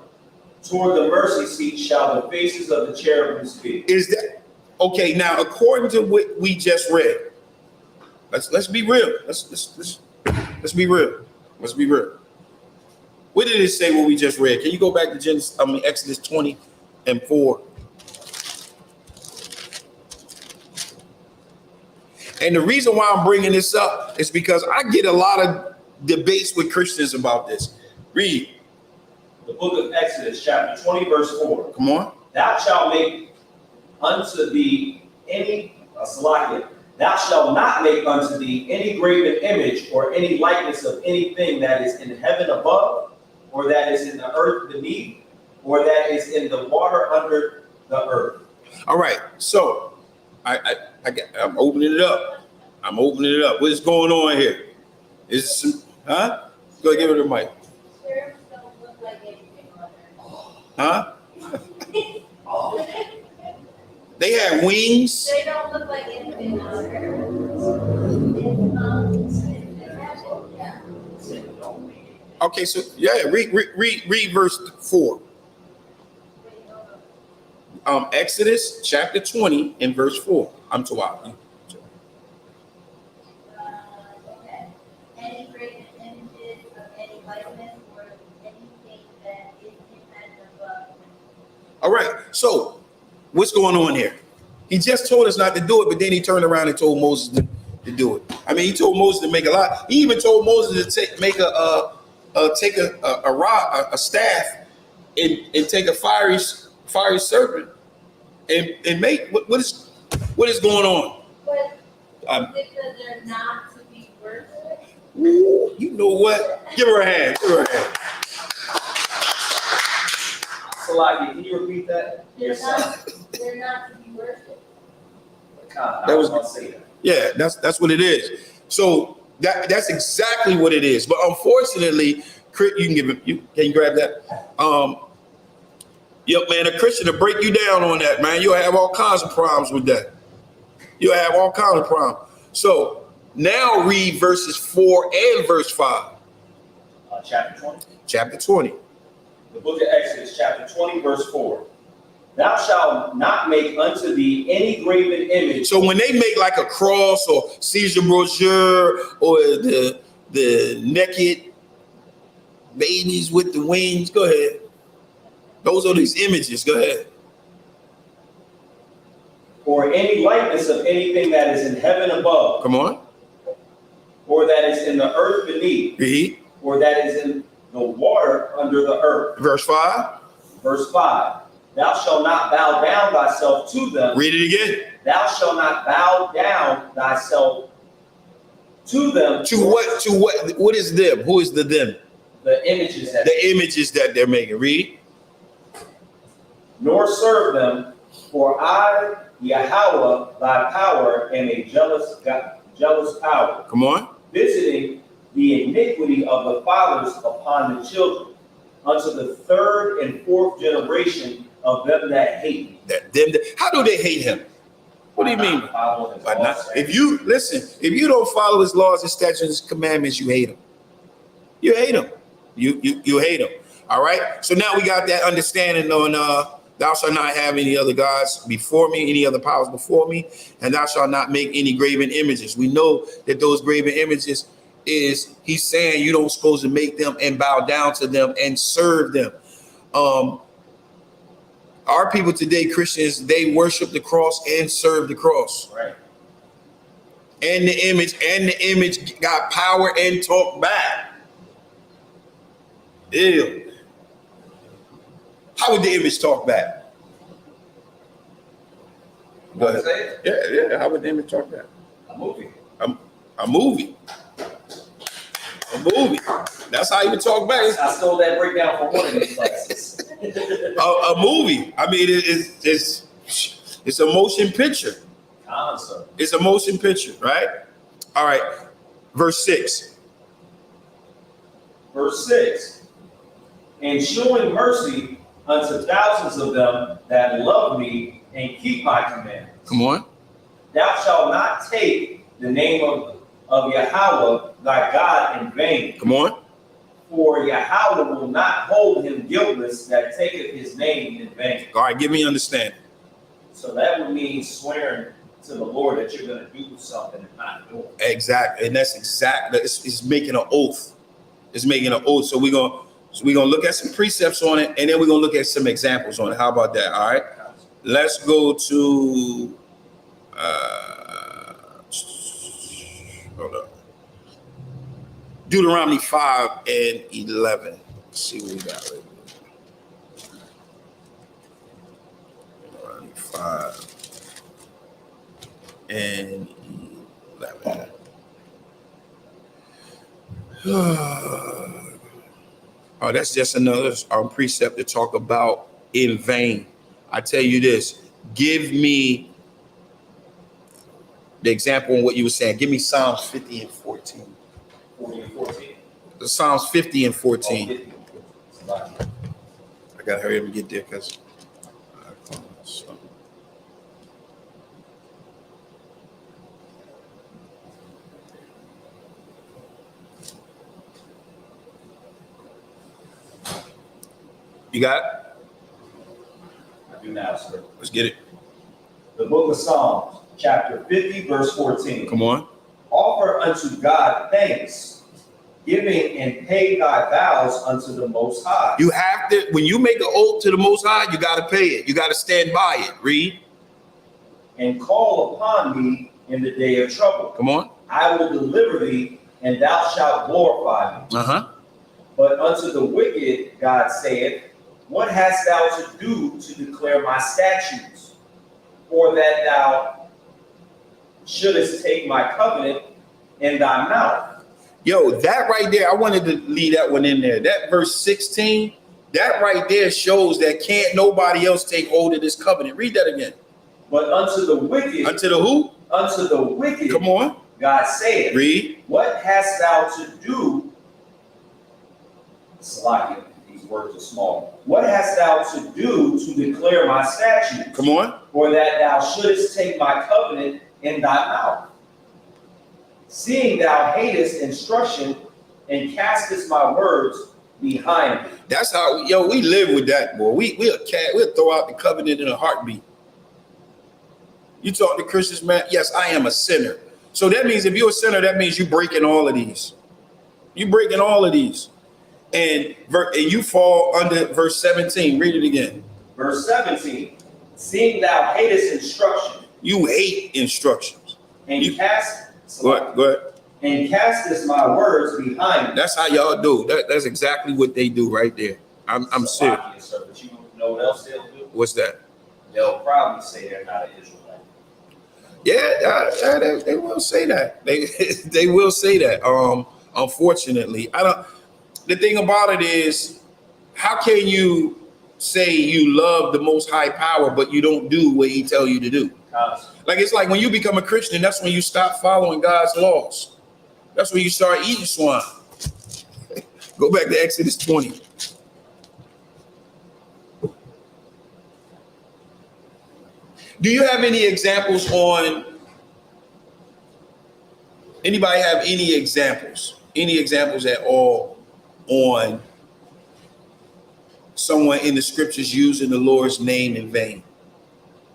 Toward the mercy seat shall the faces of the cherubims be. Is that okay? Now, according to what we just read, let's be real. Let's be real. Let's be real. What did it say when we just read? Can you go back to Exodus 20 and 4? And the reason why I'm bringing this up is because I get a lot of debates with Christians about this. Read. The book of Exodus, chapter 20, verse 4. Come on. Thou shalt make unto thee thou shalt not make unto thee any graven image or any likeness of anything that is in heaven above, or that is in the earth beneath, or that is in the water under the earth. All right. So I'm opening it up. I'm opening it up. What is going on here? Go ahead, give it a mic. Cherubs don't look like anything on earth. Huh? They had wings. They don't look like anything on earth. Okay, so yeah, read verse 4. Exodus chapter 20 and verse 4. I'm Tawab. Okay. Any graven images of any likeness or anything that is in heaven above. All right, so what's going on here? He just told us not to do it, but then he turned around and told Moses to do it. I mean, he told Moses to make a lot. He even told Moses to take a rod, a staff, and take a fiery serpent and make what is going on? But because they're not to be worshipped. Ooh, you know what? Give her a hand. Give her a hand. Salaki, can you repeat that? They're not to be worshipped. I was going to say that. Yeah, that's what it is. So that's exactly what it is. But unfortunately, you can give it. Can you grab that? Yep, man. A Christian to break you down on that, man. You'll have all kinds of problems with that. You'll have all kinds of problems. So now read verses 4 and verse 5. Chapter 20. Chapter 20. The book of Exodus, chapter 20, verse 4. Thou shalt not make unto thee any graven image. So when they make like a cross or Caesar brochure or the naked babies with the wings, go ahead. Those are these images. Go ahead. Or any likeness of anything that is in heaven above. Come on. Or that is in the earth beneath. Read. Or that is in the water under the earth. Verse 5. Verse 5. Thou shalt not bow down thyself to them. Read it again. Thou shalt not bow down thyself to them. To what? To what? What is them? Who is the them? The images that they're making. Read. Nor serve them, for I, Yahweh, thy power, am a jealous power. Come on. Visiting the iniquity of the fathers upon the children, unto the third and fourth generation of them that hate me. How do they hate him? What do you mean? By not. If you don't follow his laws and statutes and commandments, you hate him. You hate them. You hate them. All right. So now we got that understanding on thou shalt not have any other gods before me, any other powers before me, and thou shalt not make any graven images. We know that those graven images is he's saying you don't supposed to make them and bow down to them and serve them. Our people today, Christians, they worship the cross and serve the cross. Right. And the image got power and talk back. Ew. How would the image talk back? Go ahead. Yeah. How would the image talk back? A movie. A movie. A movie. That's how you would talk back. I stole that breakdown from one of these classes. A movie. I mean, it's a motion picture. It's a motion picture, right? All right. Verse 6. Verse 6. And showing mercy unto thousands of them that love me and keep my commandments. Come on. Thou shalt not take the name of Yahweh thy God in vain. Come on. For Yahweh will not hold him guiltless that taketh his name in vain. All right, give me understanding. So that would mean swearing to the Lord that you're going to do something and not do it. Exactly, and that's exactly. It's making an oath. It's making an oath. So we're gonna look at some precepts on it, and then we're gonna look at some examples on it. How about that? All right. Let's go to. Hold up. Deuteronomy 5 and 11. Let's see what we got right here. Deuteronomy 5 and 11. Oh, that's just another precept to talk about in vain. I tell you this, give me the example on what you were saying. Give me Psalms 50 and 14. 40 and 14. Psalms 50 and 14. 50. I gotta hurry up and get there because you got it? I do now, sir. Let's get it. The book of Psalms, chapter 50, verse 14. Come on. Offer unto God thanks, giving and pay thy vows unto the Most High. You have to, when you make an oath to the Most High, you got to pay it. You got to stand by it. Read. And call upon me in the day of trouble. Come on. I will deliver thee, and thou shalt glorify me. But unto the wicked, God saith, what hast thou to do to declare my statutes? Or that thou shouldest take my covenant in thy mouth. Yo, that right there, I wanted to leave that one in there. That verse 16, that right there shows that can't nobody else take hold of this covenant. Read that again. But unto the wicked. Unto the who? Unto the wicked. Come on. God saith. Read. What hast thou to do? Salakia, these words are small. What hast thou to do to declare my statutes? Come on. Or that thou shouldest take my covenant in thy mouth? Seeing thou hatest instruction and castest my words behind thee. That's how, we live with that, boy. We'll throw out the covenant in a heartbeat. You talk to Christians, man, yes, I am a sinner. So that means if you're a sinner, that means you're breaking all of these. You're breaking all of these. And you fall under verse 17. Read it again. Verse 17. Seeing thou hatest instruction. You hate instructions. And you cast. Go ahead. And castest my words behind me. That's how y'all do. That's exactly what they do right there. I'm serious. Sir, but you know what else they'll do? What's that? They'll probably say they're not an Israelite. Yeah, they will say that. They will say that. Unfortunately, the thing about it is, how can you say you love the Most High Power, but you don't do what He tell you to do? Like, it's like when you become a Christian, that's when you stop following God's laws. That's when you start eating swine. Go back to Exodus 20. Do you have any examples on? Anybody have any examples? Any examples at all on someone in the scriptures using the Lord's name in vain,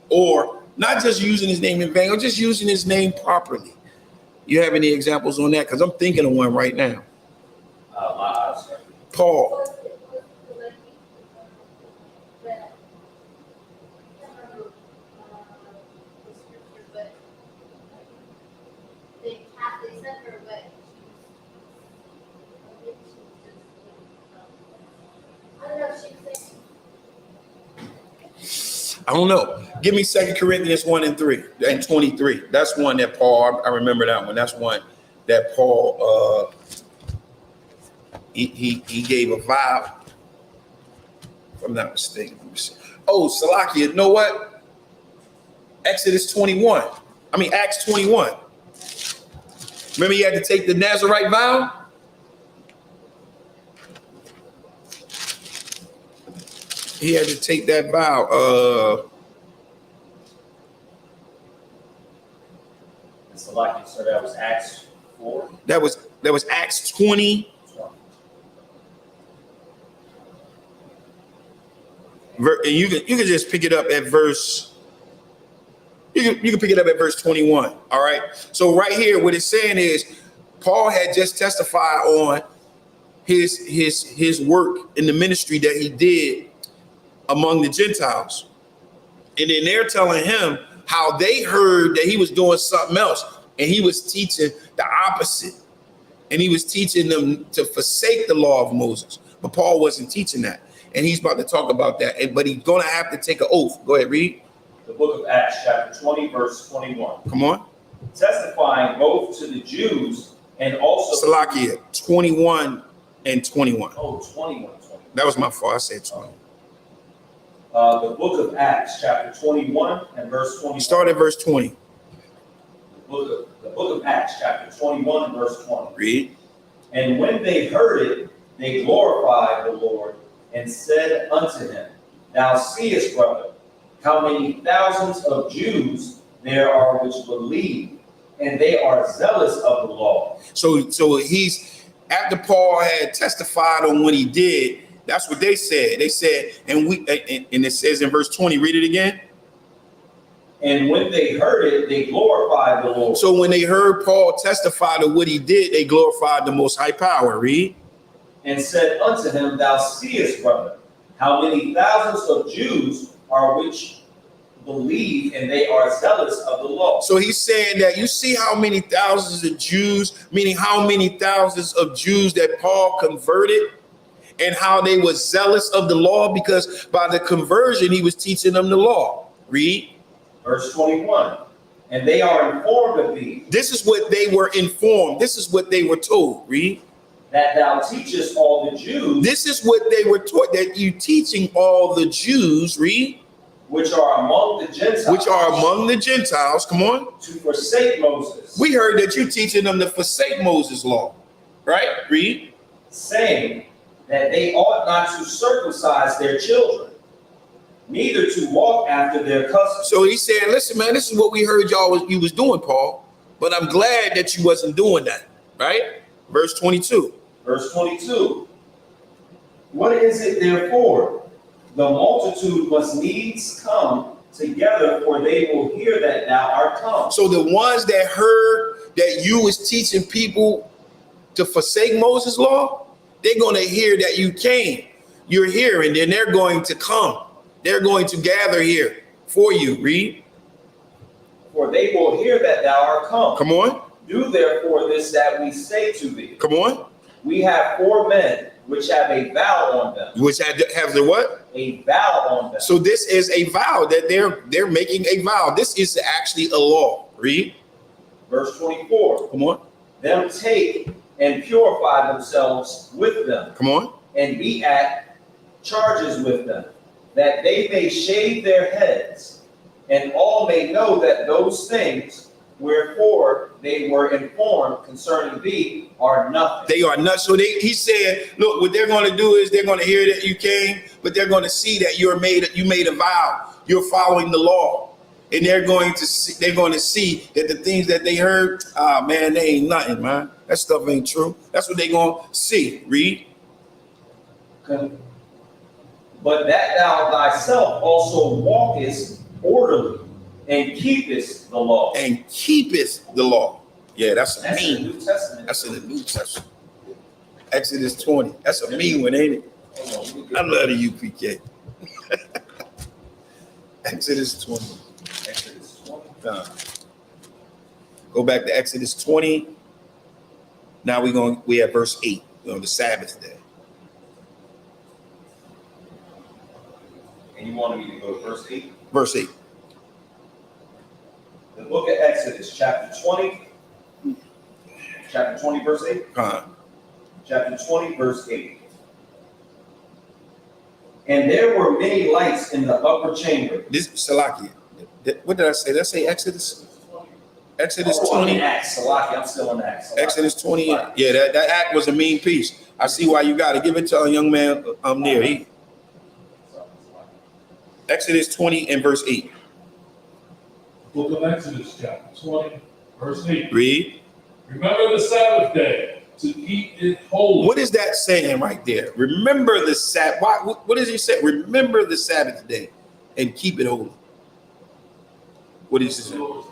or not just using his name in vain, or just using his name properly? You have any examples on that? Because I'm thinking of one right now. Paul. I don't know. Give me 2 Corinthians 1 and 3 and 23. That's one that Paul, I remember that one. That's one that Paul, he gave a vow, if I'm not mistaken. Oh, Salakia, you know what? Acts 21. Remember he had to take the Nazarite vow? He had to take that vow. So that was Acts 4? That was Acts 20. And you can just pick it up at verse. You can pick it up at verse 21. All right. So right here, what it's saying is Paul had just testified on his work in the ministry that he did among the Gentiles. And then they're telling him how they heard that he was doing something else. And he was teaching the opposite. And he was teaching them to forsake the law of Moses. But Paul wasn't teaching that. And he's about to talk about that. But he's going to have to take an oath. Go ahead, read. The book of Acts, chapter 20, verse 21. Come on. Testifying both to the Jews and also... Salakia, 21 and 21. Oh, 21. That was my fault. I said 20. The book of Acts, chapter 21 and verse 20. Start at verse 20. The book of Acts, chapter 21 and verse 20. Read. And when they heard it, they glorified the Lord and said unto him, Thou seest, brother, how many thousands of Jews there are which believe, and they are zealous of the law. So he's, after Paul had testified on what he did, that's what they said. They said, and it says in verse 20, read it again. And when they heard it, they glorified the Lord. So when they heard Paul testify to what he did, they glorified the Most High Power. Read. And said unto him, Thou seest, brother, how many thousands of Jews are which believe, and they are zealous of the law. So he's saying that you see how many thousands of Jews, meaning how many thousands of Jews that Paul converted, and how they were zealous of the law, because by the conversion, he was teaching them the law. Read. Verse 21. And they are informed of thee. This is what they were informed. This is what they were told. Read. That thou teachest all the Jews. This is what they were taught, that you teaching all the Jews. Read. Which are among the Gentiles. Which are among the Gentiles. Come on. To forsake Moses. We heard that you're teaching them to forsake Moses' law. Right? Read. Saying that they ought not to circumcise their children, neither to walk after their customs. So he said, listen, man, this is what we heard you was doing, Paul, but I'm glad that you wasn't doing that. Right? Verse 22. Verse 22. What is it therefore? The multitude must needs come together, for they will hear that thou art come. So the ones that heard that you was teaching people to forsake Moses' law, they're going to hear that you came. You're here, and then they're going to come. They're going to gather here for you. Read. For they will hear that thou art come. Come on. Do therefore this that we say to thee. Come on. We have 4 men which have a vow on them. Which have the what? A vow on them. So this is a vow that they're making a vow. This is actually a law. Read. Verse 24. Come on. Them take and purify themselves with them. Come on. And be at charges with them, that they may shave their heads, and all may know that those things wherefore they were informed concerning thee are nothing. They are not. So he said, look, what they're going to do is they're going to hear that you came, but they're going to see that you made a vow. You're following the law. And they're going to see that the things that they heard, man, they ain't nothing, man. That stuff ain't true. That's what they're going to see. Read. But that thou thyself also walkest orderly, and keepest the law. And keepest the law. Yeah, that's That's in the mean. New Testament. That's in the New Testament. Exodus 20. That's a mean one, ain't it? I love the UPK. Exodus 20. Exodus 20. Go back to Exodus 20. Now we have verse 8 on the Sabbath day. And you wanted me to go to verse 8? Verse 8. The book of Exodus, chapter 20. Chapter 20, verse 8. Chapter 20, verse 8. And there were many lights in the upper chamber. This Salakia. What did I say? Did I say Exodus? Exodus 20. I'm in Acts, Salakia. I'm still in Acts. Salakia. Exodus 20. Yeah, that act was a mean piece. I see why you got to give it to a young man near. Exodus 20 and verse 8. Book of Exodus, chapter 20, verse 8. Read. Remember the Sabbath day to keep it holy. What is that saying right there? Remember the Sabbath. What does he say? Remember the Sabbath day and keep it holy. What is he saying?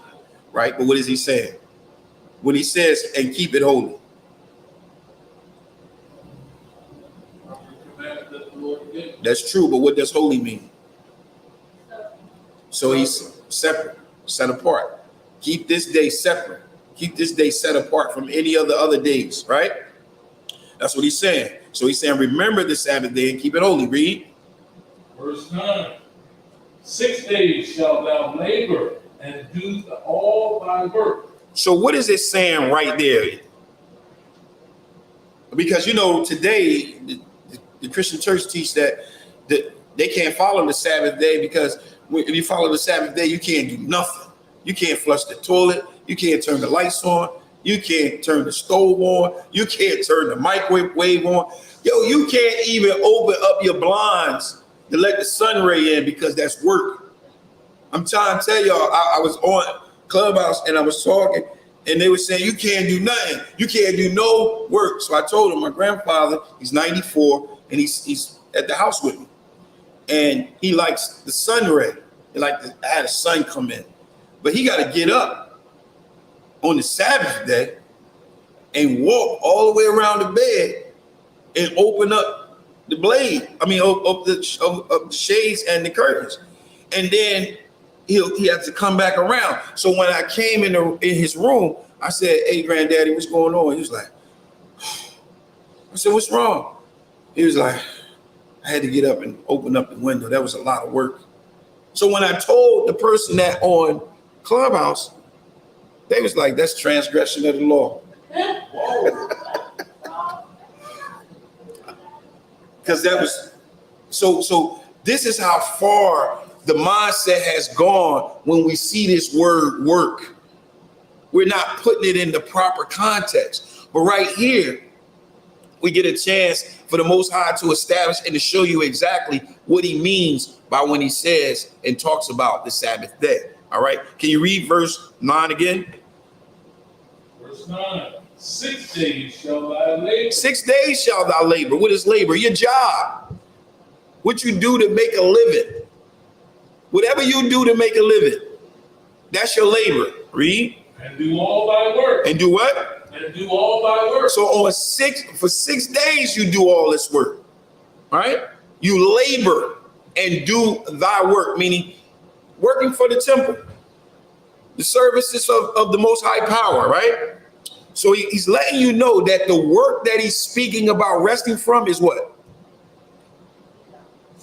Right? But what is he saying? When he says and keep it holy. That's true, but what does holy mean? So he's separate, set apart. Keep this day separate. Keep this day set apart from any other days, right? That's what he's saying. So he's saying, remember the Sabbath day and keep it holy. Read. Verse 9. 6 days shalt thou labor and do all thy work. So what is it saying right there? Because, today, the Christian church teach that they can't follow the Sabbath day because if you follow the Sabbath day, you can't do nothing. You can't flush the toilet. You can't turn the lights on. You can't turn the stove on. You can't turn the microwave on. You can't even open up your blinds to let the sun ray in because that's work. I'm trying to tell y'all, I was on Clubhouse and I was talking and they were saying, you can't do nothing. You can't do no work. So I told him, my grandfather, he's 94 and he's at the house with me. And he likes the sun ray. He like to have the sun come in. But he got to get up on the Sabbath day and walk all the way around the bed and open up the blade. Up the shades and the curtains. And then he has to come back around. So when I came in his room, I said, hey, granddaddy, what's going on? He was like, I said, what's wrong? He was like, I had to get up and open up the window. That was a lot of work. So when I told the person that on Clubhouse, they was like, that's transgression of the law. Because that was, so this is how far the mindset has gone when we see this word work. We're not putting it in the proper context. But right here, we get a chance for the Most High to establish and to show you exactly what he means by when he says and talks about the Sabbath day. All right. Can you read verse 9 again? Verse 9. 6 days shall thou labor. 6 days shall thou labor. What is labor? Your job. What you do to make a living. Whatever you do to make a living. That's your labor. Read. And do all thy work. And do what? And do all thy work. So for 6 days you do all this work. Right? You labor and do thy work, meaning working for the temple, the services of the Most High Power, right? So he's letting you know that the work that he's speaking about resting from is what?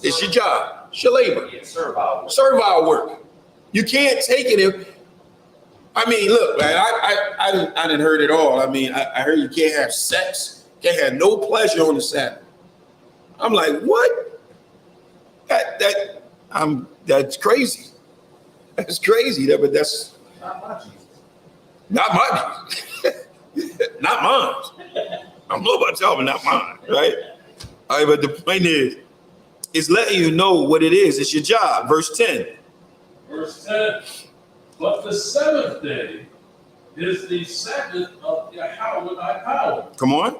It's your job, it's your labor. Yeah, servile work. Servile work. You can't take it. Look, man, I didn't heard it all. I heard you can't have sex, can't have no pleasure on the Sabbath. I'm like, what? That's crazy. That's crazy. But that's Not my Jesus. not my Jesus. Not mine. I don't know about y'all, but not mine, right? All right, but the point is, it's letting you know what it is. It's your job. Verse 10. Verse 10. But the seventh day is the Sabbath of Yahweh thy power. Come on.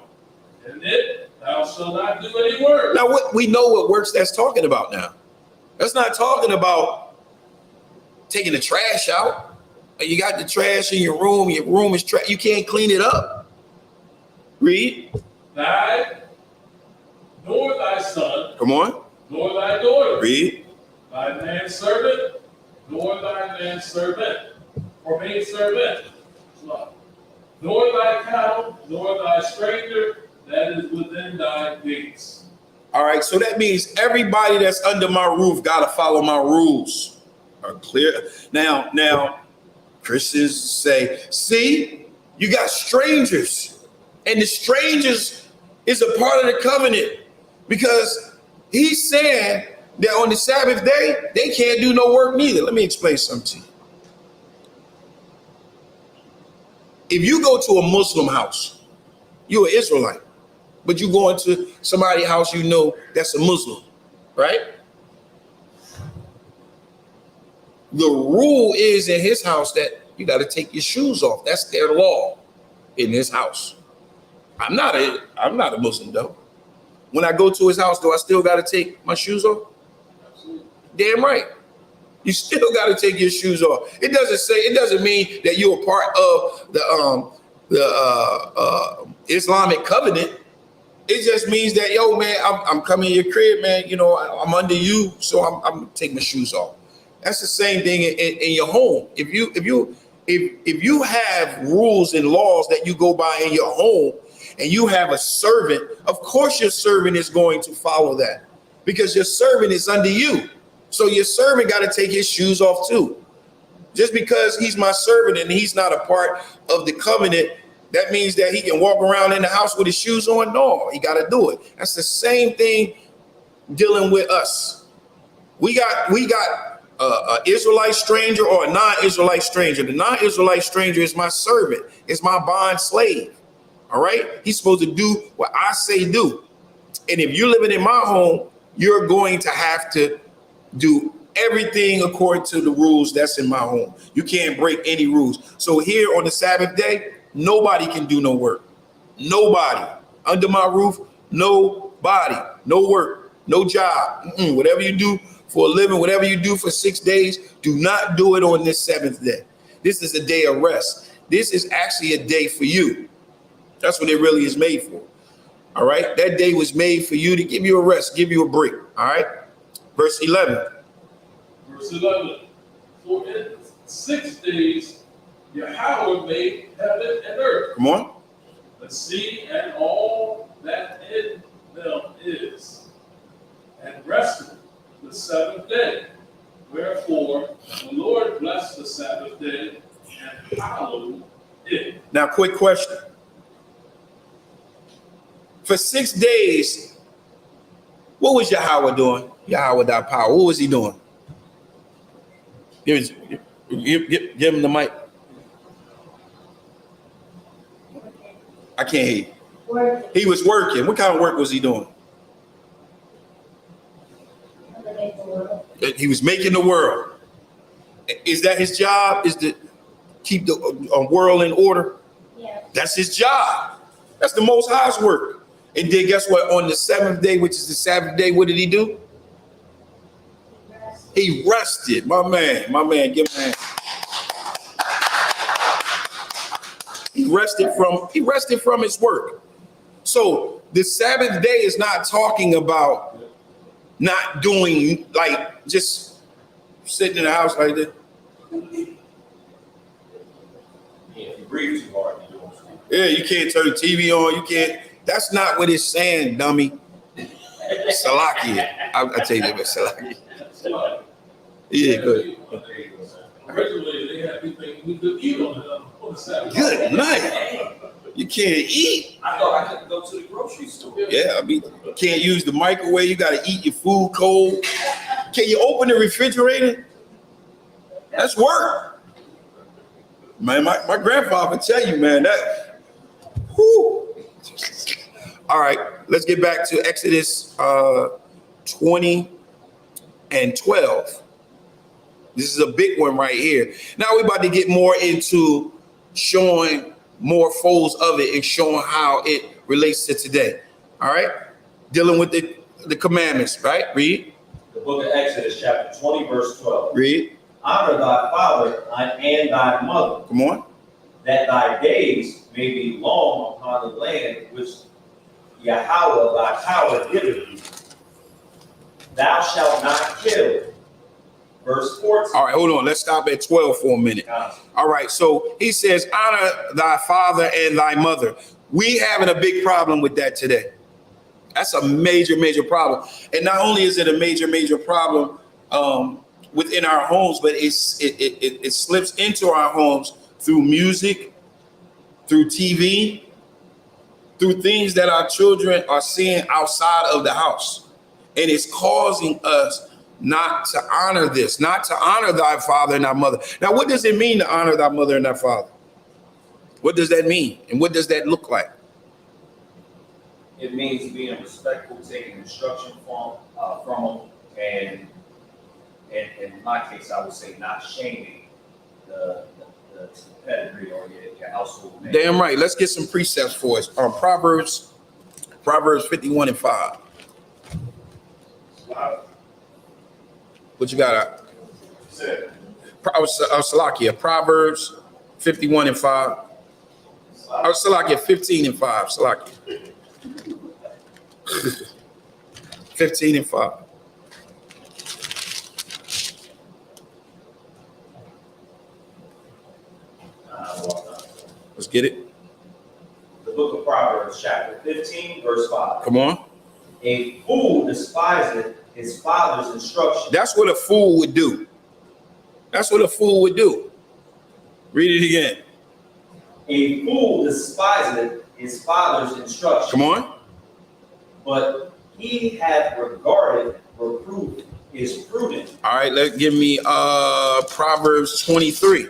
In it thou shalt not do any work. Now, we know what works that's talking about now. That's not talking about taking the trash out. You got the trash in your room is trash. You can't clean it up. Read. Thy, nor thy son, Come on. nor thy daughter, Read. thy manservant, nor thy manservant, or maidservant, nor thy cattle, nor thy stranger that is within thy gates. All right, so that means everybody that's under my roof got to follow my rules. Are clear? Now, Christians say, see, you got strangers, and the strangers is a part of the covenant because he's saying that on the Sabbath day, they can't do no work neither. Let me explain something to you. If you go to a Muslim house, you're an Israelite, but you go into somebody's house you know that's a Muslim, right? The rule is in his house that you got to take your shoes off. That's their law in his house. I'm not a Muslim though. When I go to his house, do I still got to take my shoes off? Absolutely. Damn right. You still got to take your shoes off. It doesn't mean that you're a part of the Islamic covenant. It just means that, yo, man, I'm coming to your crib, man. You know, I'm under you, so I'm taking my shoes off. That's the same thing in your home. If you have rules and laws that you go by in your home, and you have a servant, of course your servant is going to follow that because your servant is under you. So your servant got to take his shoes off too. Just because he's my servant and he's not a part of the covenant, that means that he can walk around in the house with his shoes on? No, he got to do it. That's the same thing dealing with us. We got an Israelite stranger or a non-Israelite stranger. The non-Israelite stranger is my servant. It's my bond slave. All right. He's supposed to do what I say do. And if you're living in my home, you're going to have to do everything according to the rules that's in my home. You can't break any rules. So here on the Sabbath day, nobody can do no work. Nobody under my roof. Nobody. No work. No job. Whatever you do for a living, whatever you do for 6 days, do not do it on this seventh day. This is a day of rest. This is actually a day for you. That's what it really is made for. All right. That day was made for you to give you a rest, give you a break. All right. Verse 11. Verse 11. For in 6 days Yahweh made heaven and earth, Come on. the sea and all that in them is, and rested the seventh day. Wherefore the Lord blessed the Sabbath day and hallowed it. Now, quick question. For 6 days, what was Yahweh doing? Yahweh thy power. What was he doing? Give him the mic. I can't hear you. He was working. What kind of work was he doing? He was making the world. Is that his job? Is to keep the world in order? Yeah. That's his job. That's the Most High's work. And then guess what? On the seventh day, which is the Sabbath day, what did he do? He rested. My man, give him a hand. He rested from his work. So the Sabbath day is not talking about not doing, like just sitting in the house like this. If you breathe too hard, you don't sleep. Yeah, you can't turn the TV on. You can't. That's not what it's saying, dummy. Salakia. I tell you that, but Salakia. Yeah, good. Originally, they had me thinking we could eat on the Sabbath. Good night. You can't eat. I thought I could go to the grocery store. Yeah, I mean, you can't use the microwave. You got to eat your food cold. Can you open the refrigerator? That's work. Man, my grandfather would tell you, man, that. Whoo. All right, let's get back to Exodus 20 and 12. This is a big one right here. Now we're about to get more into showing more folds of it and showing how it relates to today. All right, dealing with the commandments, right? Read. The book of Exodus, chapter 20, verse 12. Read. Honor thy father and thy mother, Come on. that thy days may be long upon the land which Yahweh thy power giveth thee. Thou shalt not kill. Verse 14. All right, hold on. Let's stop at 12 for a minute. All right, so he says, honor thy father and thy mother. We having a big problem with that today. That's a major, major problem. And not only is it a major, major problem within our homes, but it slips into our homes through music, through TV, through things that our children are seeing outside of the house. And it's causing us not to honor this, not to honor thy father and thy mother. Now, what does it mean to honor thy mother and thy father? What does that mean? And what does that look like? It means being respectful, taking instruction from them, and in my case, I would say not shaming the pedigree or your household name. Damn right. Let's get some precepts for us. Proverbs 51 and 5. What you got? Salakia. Proverbs 51 and 5. Salakia 15 and 5. Salakia. 15 and 5. Let's get it. The book of Proverbs, chapter 15, verse 5. Come on. A fool despiseth his father's instruction. That's what a fool would do. That's what a fool would do. Read it again. A fool despiseth his father's instruction. Come on. But he hath regarded reproof is prudent. All right, let's give me Proverbs 23.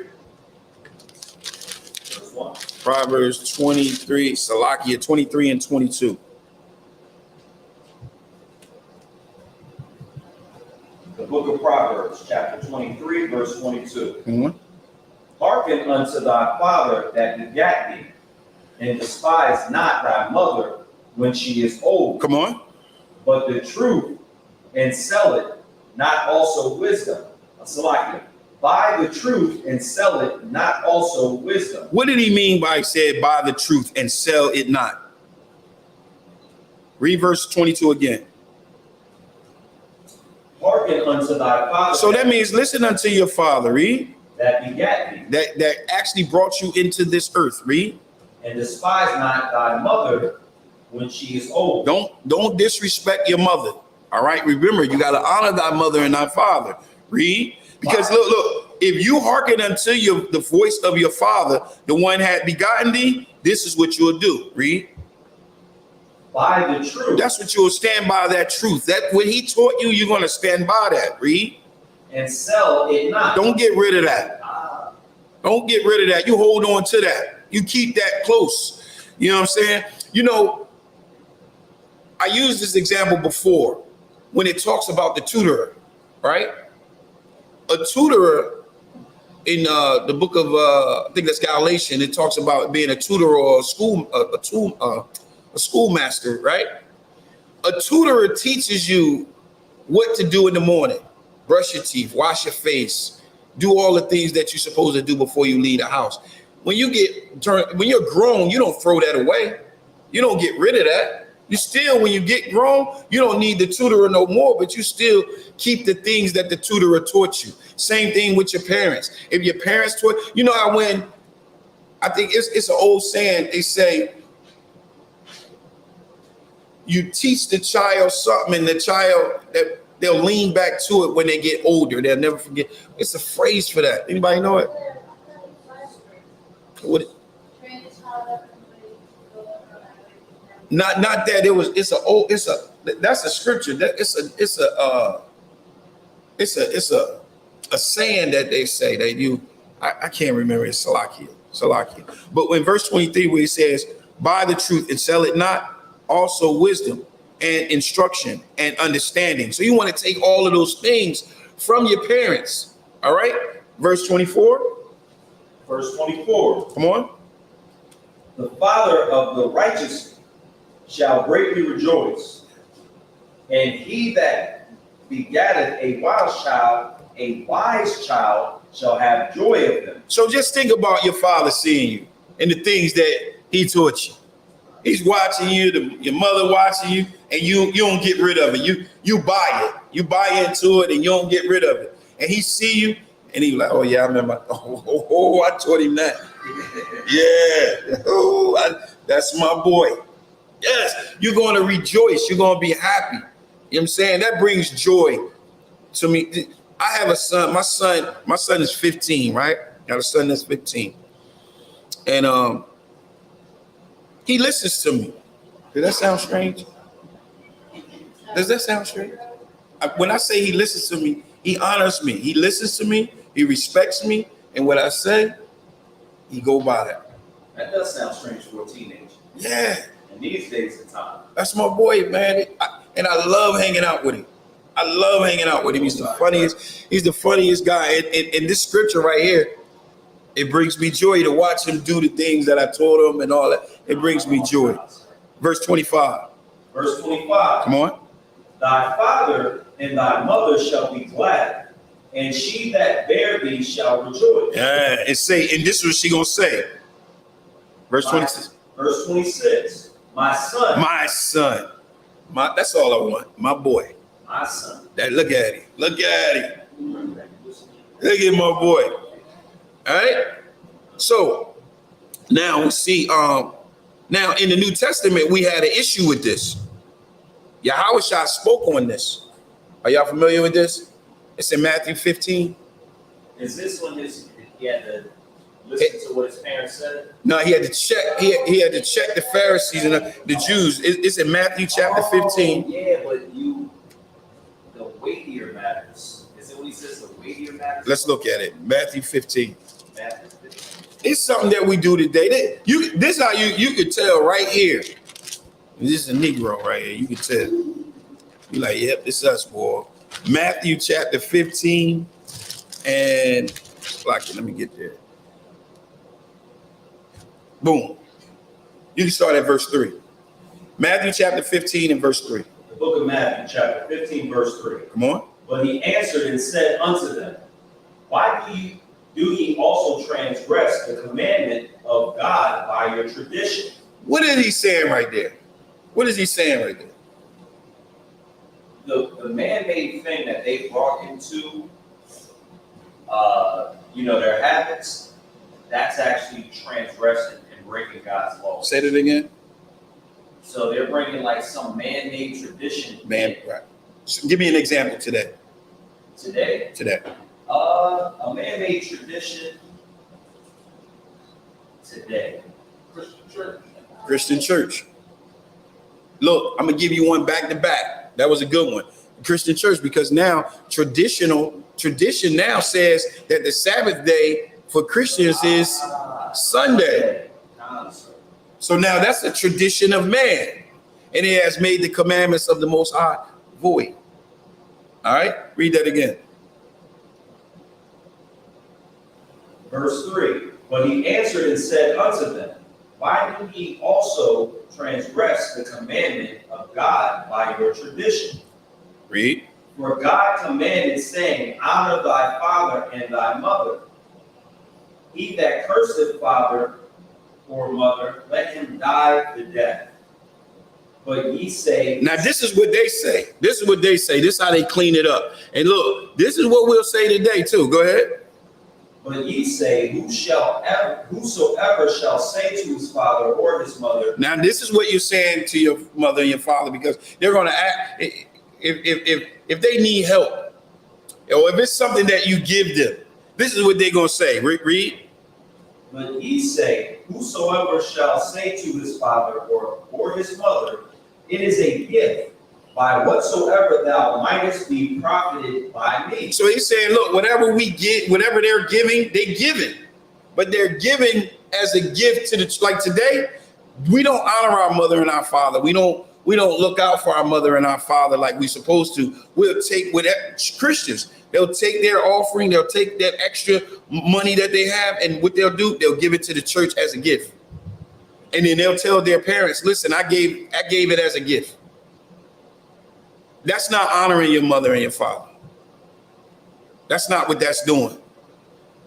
Verse 1. Proverbs 23, Salakia 23 and 22. The book of Proverbs, chapter 23, verse 22. Mm-hmm. Hearken unto thy father that begat thee, and despise not thy mother when she is old. Come on. But the truth, and sell it, not also wisdom. Salakia. Buy the truth and sell it, not also wisdom. What did he mean by he said, buy the truth and sell it not? Read verse 22 again. Hearken unto thy father. So that means listen unto your father, read. That begat thee. That actually brought you into this earth, read. And despise not thy mother when she is old. Don't disrespect your mother. All right. Remember, you got to honor thy mother and thy father. Read. Because look, if you hearken unto the voice of your father, the one had begotten thee, this is what you'll do. Read. By the truth. That's what you'll stand by, that truth. That when he taught you, you're going to stand by that. Read. And sell it not. Don't get rid of that. Don't get rid of that. You hold on to that. You keep that close. You know what I'm saying? You know, I used this example before when it talks about the tutorer, right? A tutorer in the book of, I think that's Galatians, it talks about being a tutor or a schoolmaster, right? A tutorer teaches you what to do in the morning. Brush your teeth, wash your face, do all the things that you're supposed to do before you leave the house. When you're grown, you don't throw that away. You don't get rid of that. You still, when you get grown, you don't need the tutorer no more, but you still keep the things that the tutorer taught you. Same thing with your parents. If your parents taught, you know how when, I think it's an old saying, they say, you teach the child something and the child, that they'll lean back to it when they get older. They'll never forget. It's a phrase for that. Anybody know it? What? Not that it was. That's a scripture. It's a saying that they say they do. I can't remember. It's Salakia. But when verse 23 where he says, "Buy the truth and sell it not," also wisdom and instruction and understanding. So you want to take all of those things from your parents. All right. Verse 24. Verse 24. Come on. The father of the righteous shall greatly rejoice, and he that begatteth a wise child shall have joy of them. So just think about your father seeing you and the things that he taught you. He's watching you, your mother watching you, and you don't get rid of it. You buy it. You buy into it and you don't get rid of it. And he see you and he like, oh yeah, I remember. Oh, I taught him that. Yeah. Oh, that's my boy. Yes. You're going to rejoice. You're going to be happy. You know what I'm saying? That brings joy to me. I have a son. My son is 15, right? Got a son that's 15. And he listens to me. Does that sound strange? Does that sound strange? When I say he listens to me, he honors me. He listens to me. He respects me. And what I say, he go by that. That does sound strange for a teenager. Yeah. And these days of time. That's my boy, man. And I love hanging out with him. I love hanging out with him. He's the funniest. He's the funniest guy. And this scripture right here, it brings me joy to watch him do the things that I told him and all that. It brings me joy. Verse 25. Verse 25. Come on. Thy father and thy mother shall be glad, and she that bare thee shall rejoice. Yeah, and this is what she gonna say. Verse 26. Verse 26. My son. My son. That's all I want. My boy. My son. Look at him. Look at him. Look at my boy. All right. So now we see. Now in the New Testament we had an issue with this. Yahushua spoke on this. Are y'all familiar with this? It's in Matthew 15. Is this when he had to listen to what his parents said? No, he had to check. He had to check the Pharisees and the Jews. It's in Matthew chapter 15. Yeah, but the weightier matters. Is it when he says the weightier matters? Let's look at it. Matthew 15. Matthew 15. It's something that we do today. This is how you could tell right here. This is a Negro right here. You can tell. You're like, yep, this is us, boy. Matthew chapter 15. And let me get there. Boom. You can start at verse 3. Matthew chapter 15 and verse 3. The book of Matthew chapter 15, verse 3. Come on. But he answered and said unto them, why do ye also transgress the commandment of God by your tradition? What is he saying right there? What is he saying right there? The man-made thing that they brought into, their habits, that's actually transgressing and breaking God's law. Say that again. So they're bringing like some man-made tradition. Right. So give me an example today. Today. A man-made tradition today. Christian church. Look, I'm gonna give you one back to back. That was a good one. Christian church, because now tradition now says that the Sabbath day for Christians is Sunday. So now that's a tradition of man, and it has made the commandments of the Most High void. All right, read that again. Verse 3. But he answered and said unto them, why do ye also transgress the commandment of God by your tradition? Read. For God commanded, saying, honor thy father and thy mother. He that curseth father or mother, let him die the death. But ye say... Now this is what they say. This is how they clean it up. And look, this is what we'll say today too. Go ahead. But ye say, whosoever shall say to his father or his mother. Now this is what you're saying to your mother and your father, because they're going to act if they need help, or if it's something that you give them. This is what they're going to say. Read. But ye say, whosoever shall say to his father or his mother, it is a gift, by whatsoever thou mightest be profited by me. So he's saying, look, whatever we get, whatever they're giving, they give it. But they're giving as a gift to like today, we don't honor our mother and our father. We don't look out for our mother and our father like we're supposed to. We'll take with Christians. They'll take their offering, they'll take that extra money that they have, and what they'll do, they'll give it to the church as a gift. And then they'll tell their parents, listen, I gave it as a gift. That's not honoring your mother and your father. That's not what that's doing.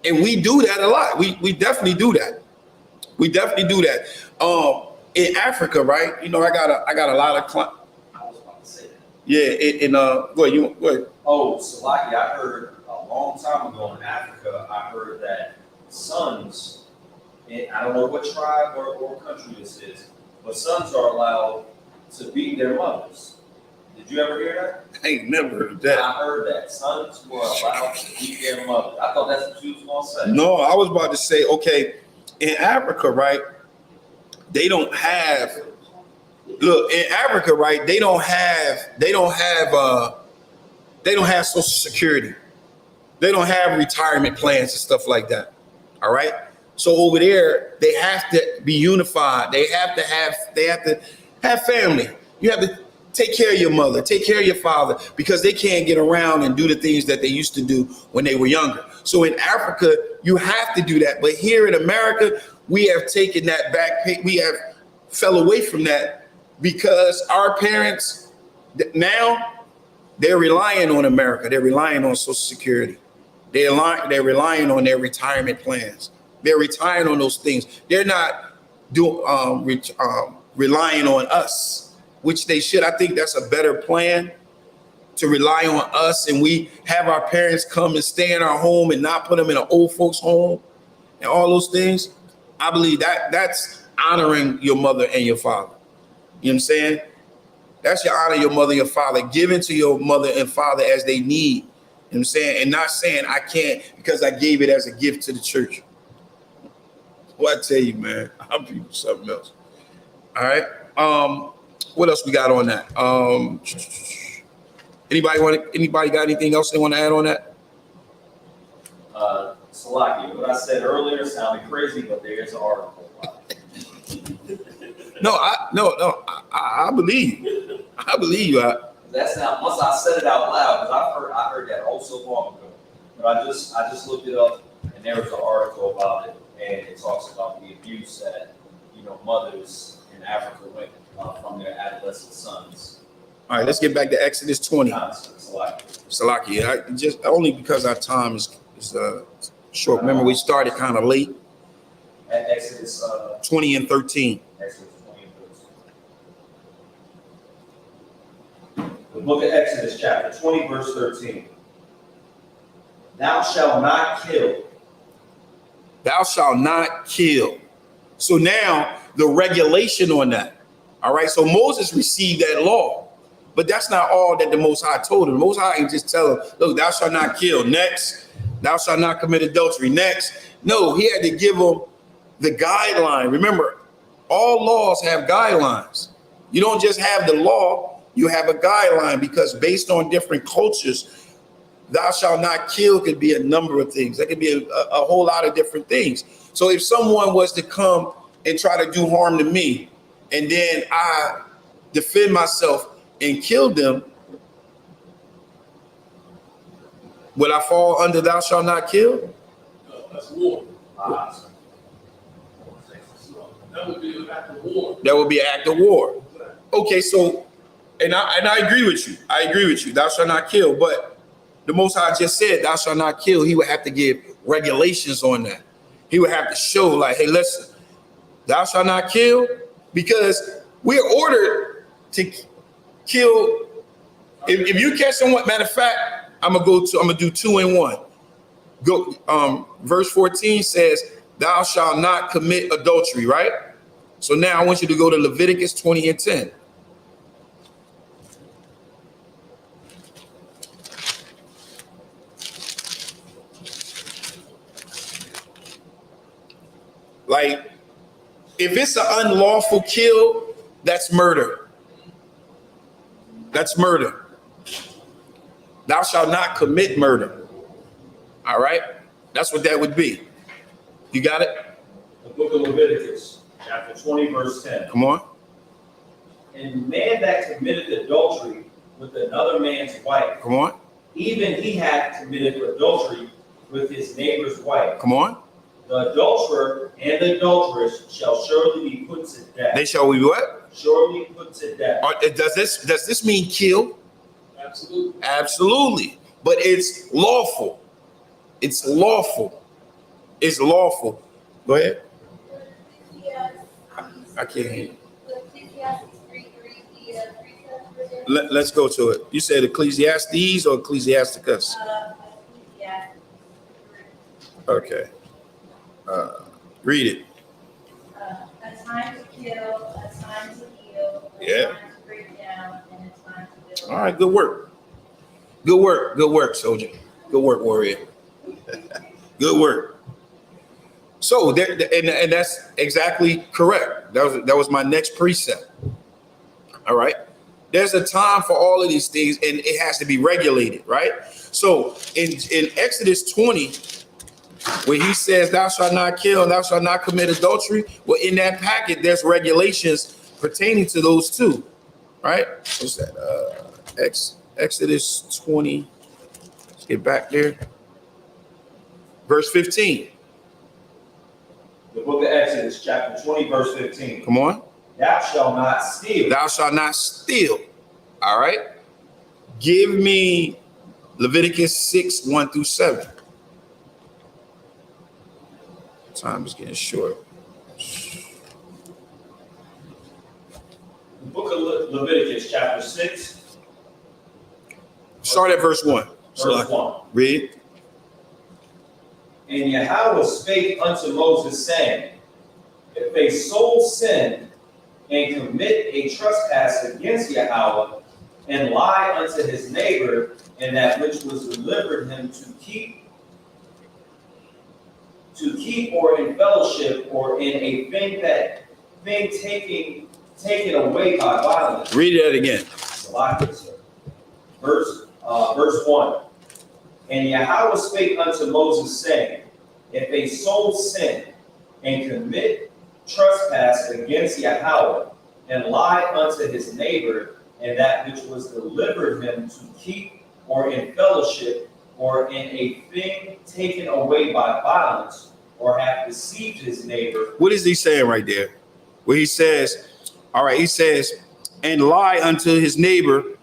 And we do that a lot. We definitely do that. We definitely do that. In Africa, right? You know, I got a lot of clients. I was about to say that. Yeah, go ahead. Oh, Salaki, I heard a long time ago in Africa, I heard that sons, and I don't know what tribe or country this is, but sons are allowed to beat their mothers. Did you ever hear that? I ain't never heard that. I heard that. Sons were allowed to beat their mothers. I thought that's what you was going to say. No, I was about to say, okay, in Africa, right, they don't have, look, in Africa, right, they don't have Social Security. They don't have retirement plans and stuff like that. All right. So over there, they have to be unified. They have to have family. You have to take care of your mother, take care of your father, because they can't get around and do the things that they used to do when they were younger. So in Africa, you have to do that. But here in America, we have taken that back. We have fell away from that because our parents now, they're relying on America. They're relying on Social Security. They're relying on their retirement plans. They're retiring on those things. They're not relying on us, which they should. I think that's a better plan, to rely on us, and we have our parents come and stay in our home and not put them in an old folks home and all those things. I believe that's honoring your mother and your father. You know what I'm saying? That's your honor, your mother and your father, giving to your mother and father as they need. You know what I'm saying? And not saying I can't because I gave it as a gift to the church. Well, I tell you, man, I'm people something else. All right. What else we got on that? Anybody got anything else they want to add on that? Salaki, what I said earlier sounded crazy, but there is an article. I believe you. I believe you. That's not, once I said it out loud, because I heard that oh so long ago. But I just looked it up, and there was an article about it, and it talks about the abuse that mothers in Africa went from their adolescent sons. All right, let's get back to Exodus 20. Salaki. Just only because our time is short. Remember, we started kind of late. At Exodus 20 and 13. Exodus 20 and 13. The book of Exodus, chapter 20, verse 13. Thou shalt not kill. Thou shalt not kill. So now the regulation on that. All right. So Moses received that law, but that's not all that the Most High told him. The Most High can just tell him, look, thou shalt not kill. Next, thou shalt not commit adultery. Next. No, he had to give them the guideline. Remember, all laws have guidelines. You don't just have the law, you have a guideline, because based on different cultures, thou shalt not kill could be a number of things. That could be a whole lot of different things. So if someone was to come and try to do harm to me, and then I defend myself and kill them, would I fall under thou shalt not kill? No, that's war. That would be an act of war. That would be an act of war. Okay, so, and I agree with you. I agree with you. Thou shalt not kill. But the Most High just said, thou shalt not kill. He would have to give regulations on that. He would have to show, like, hey, listen, thou shalt not kill, because we're ordered to kill. If you catch someone, matter of fact, I'm gonna do 2 and 1. Go. Verse 14 says, thou shalt not commit adultery, right? So now I want you to go to Leviticus 20 and 10. Like, if it's an unlawful kill, that's murder. That's murder. Thou shalt not commit murder. All right? That's what that would be. You got it? The book of Leviticus, chapter 20, verse 10. Come on. And man that committed adultery with another man's wife, Come on. even he had committed adultery with his neighbor's wife. Come on. The adulterer and the adulteress shall surely be put to death. They shall be what? Surely put to death. Does this mean kill? Absolutely. Absolutely. But it's lawful. It's lawful. It's lawful. Go ahead. I can't hear you. Let's go to it. You said Ecclesiastes or Ecclesiasticus? Okay. Read it. A time to kill, a time to heal, a Yeah. time to break down, and a time to build. All right, good work. Good work. Good work, soldier. Good work, warrior. Good work. So there, and that's exactly correct. That was my next precept. All right. There's a time for all of these things, and it has to be regulated, right? So in Exodus 20, when he says, "Thou shalt not kill, and thou shalt not commit adultery," well, in that packet, there's regulations pertaining to those two, right? What's that? Exodus 20. Let's get back there. Verse 15. The book of Exodus, chapter 20, verse 15. Come on. Thou shalt not steal. Thou shalt not steal. All right. Give me Leviticus 6, 1 through 7. Time is getting short. The book of Leviticus, chapter 6. Start at verse 1. Verse 1. Read. And Yahweh spake unto Moses, saying, If a soul sin and commit a trespass against Yahweh, and lie unto his neighbor, and that which was delivered him to keep or in fellowship, or in a thing taken away by violence. Read that again. Verse 1. And Yahweh spake unto Moses, saying, If a soul sin and commit trespass against Yahweh, and lie unto his neighbor, and that which was delivered him to keep or in fellowship, or in a thing taken away by violence, or have deceived his neighbor. What is he saying right there? Where he says, all right, he says, and lie unto his neighbor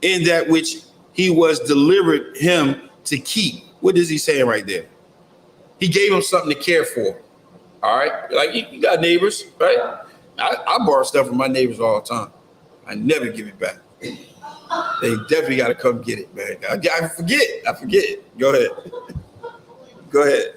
in that which he was delivered him to keep. What is he saying right there? He gave him something to care for. All right. Like you got neighbors, right? I borrow stuff from my neighbors all the time. I never give it back. They definitely got to come get it, man. I forget. Go ahead. Go ahead.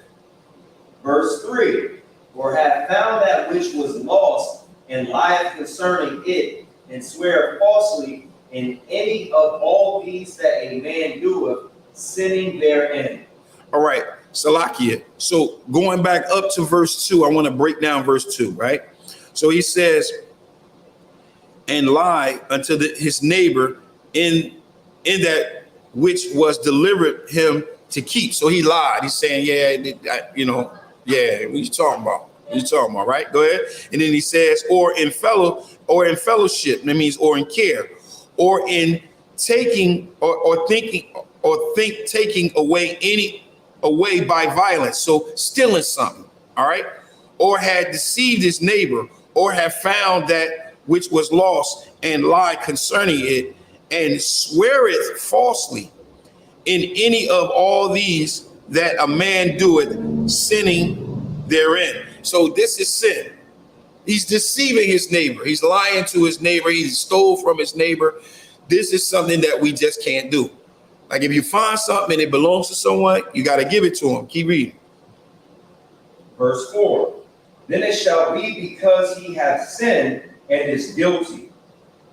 Verse 3. For have found that which was lost, and lieth concerning it, and swear falsely in any of all these that a man doeth, sinning therein. All right, Salakia. So going back up to verse 2, I want to break down verse 2, right? So he says, and lie unto his neighbor in that which was delivered him to keep. So he lied. He's saying, what you talking about? What you talking about, right? Go ahead. And then he says, or in fellowship. That means or in care, or in taking or thinking or taking away by violence. So stealing something, all right? Or had deceived his neighbor, or have found that which was lost and lie concerning it, and sweareth falsely in any of all these that a man doeth, sinning therein. So this is sin. He's deceiving his neighbor. He's lying to his neighbor. He stole from his neighbor. This is something that we just can't do. Like if you find something and it belongs to someone, you got to give it to him. Keep reading. Verse 4. Then it shall be because he hath sinned and is guilty,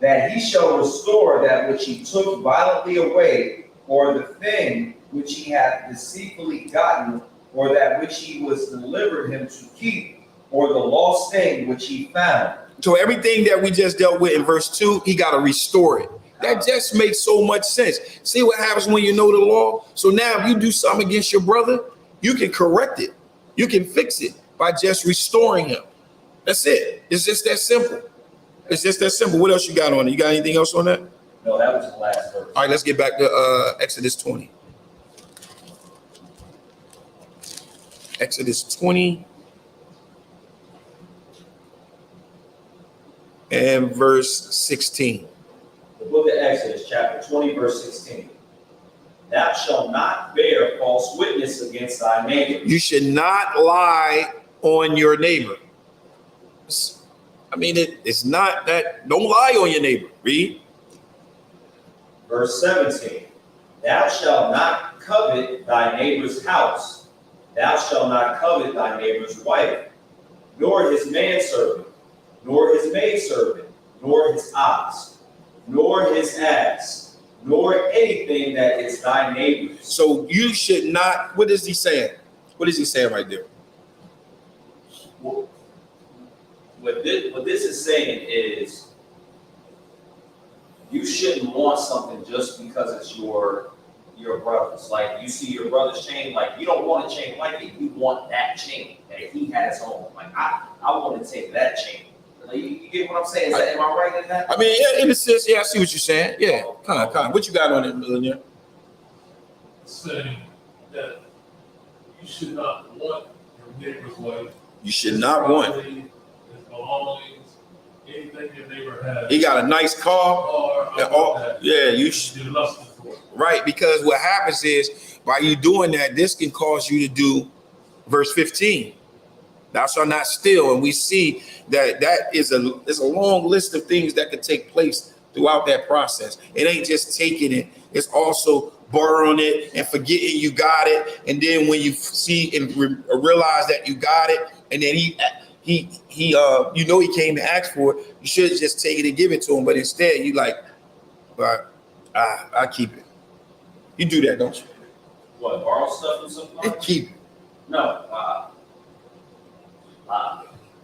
that he shall restore that which he took violently away, or the thing which he hath deceitfully gotten, or that which he was delivered him to keep, or the lost thing which he found. So everything that we just dealt with in verse 2, he got to restore it. That just makes so much sense. See what happens when you know the law? So now if you do something against your brother, you can correct it. You can fix it by just restoring him. That's it. It's just that simple. It's just that simple. What else you got on it? You got anything else on that? No, that was the last verse. All right, let's get back to Exodus 20. Exodus 20 and verse 16. The book of Exodus, chapter 20, verse 16. Thou shalt not bear false witness against thy neighbor. You should not lie on your neighbor. I mean, it's not that, don't lie on your neighbor. Read. Verse 17. Thou shalt not covet thy neighbor's house. Thou shalt not covet thy neighbor's wife, nor his manservant, nor his maidservant, nor his ox, nor his ass, nor anything that is thy neighbor's. So you should not, what is he saying? What is he saying right there? What this is saying is you shouldn't want something just because it's your brother's. Like you see your brother's chain, like you don't want a chain like it. You want that chain that he has on. Like I want to take that chain. Like, you get what I'm saying? Am I right in that? I mean, yeah, in a sense, yeah, I see what you're saying. Yeah, come on. What you got on it, Millionaire? Saying that you should not want your neighbor's wife. You should not want. His belongings, anything your neighbor has. He got a nice car. Yeah, you should. Right, because what happens is by you doing that, this can cause you to do verse 15. Thou shalt not steal, and we see that is a long list of things that could take place throughout that process. It ain't just taking it; it's also borrowing it and forgetting you got it, and then when you see and realize that you got it, and then he came to ask for it, you should just take it and give it to him, but instead you like, I keep it. You do that, don't you? What, borrow stuff and something? And keep it. No.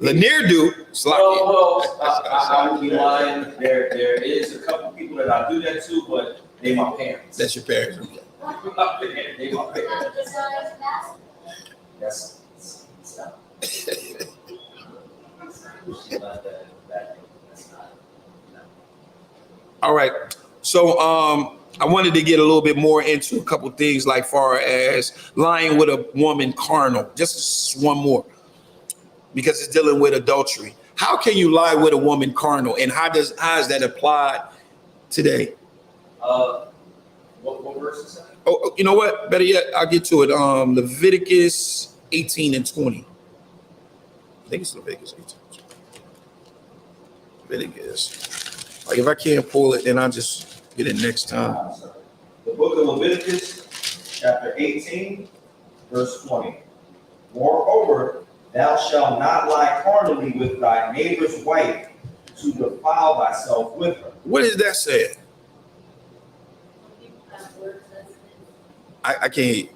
Lanier do. I would be lying. There is a couple people that I do that to, but they my parents. That's your parents. Okay. They my parents. That's not. All right. So I wanted to get a little bit more into a couple things, like far as lying with a woman carnal. Just one more, because it's dealing with adultery. How can you lie with a woman carnal, and how is that applied today? What verse is that? Oh, you know what? Better yet, I'll get to it. Leviticus 18 and 20. I think it's Leviticus 18. Leviticus. Like if I can't pull it, then I'll just get it next time. The book of Leviticus, chapter 18, verse 20. Moreover, thou shalt not lie carnally with thy neighbor's wife to defile thyself with her. What is that saying? I can't.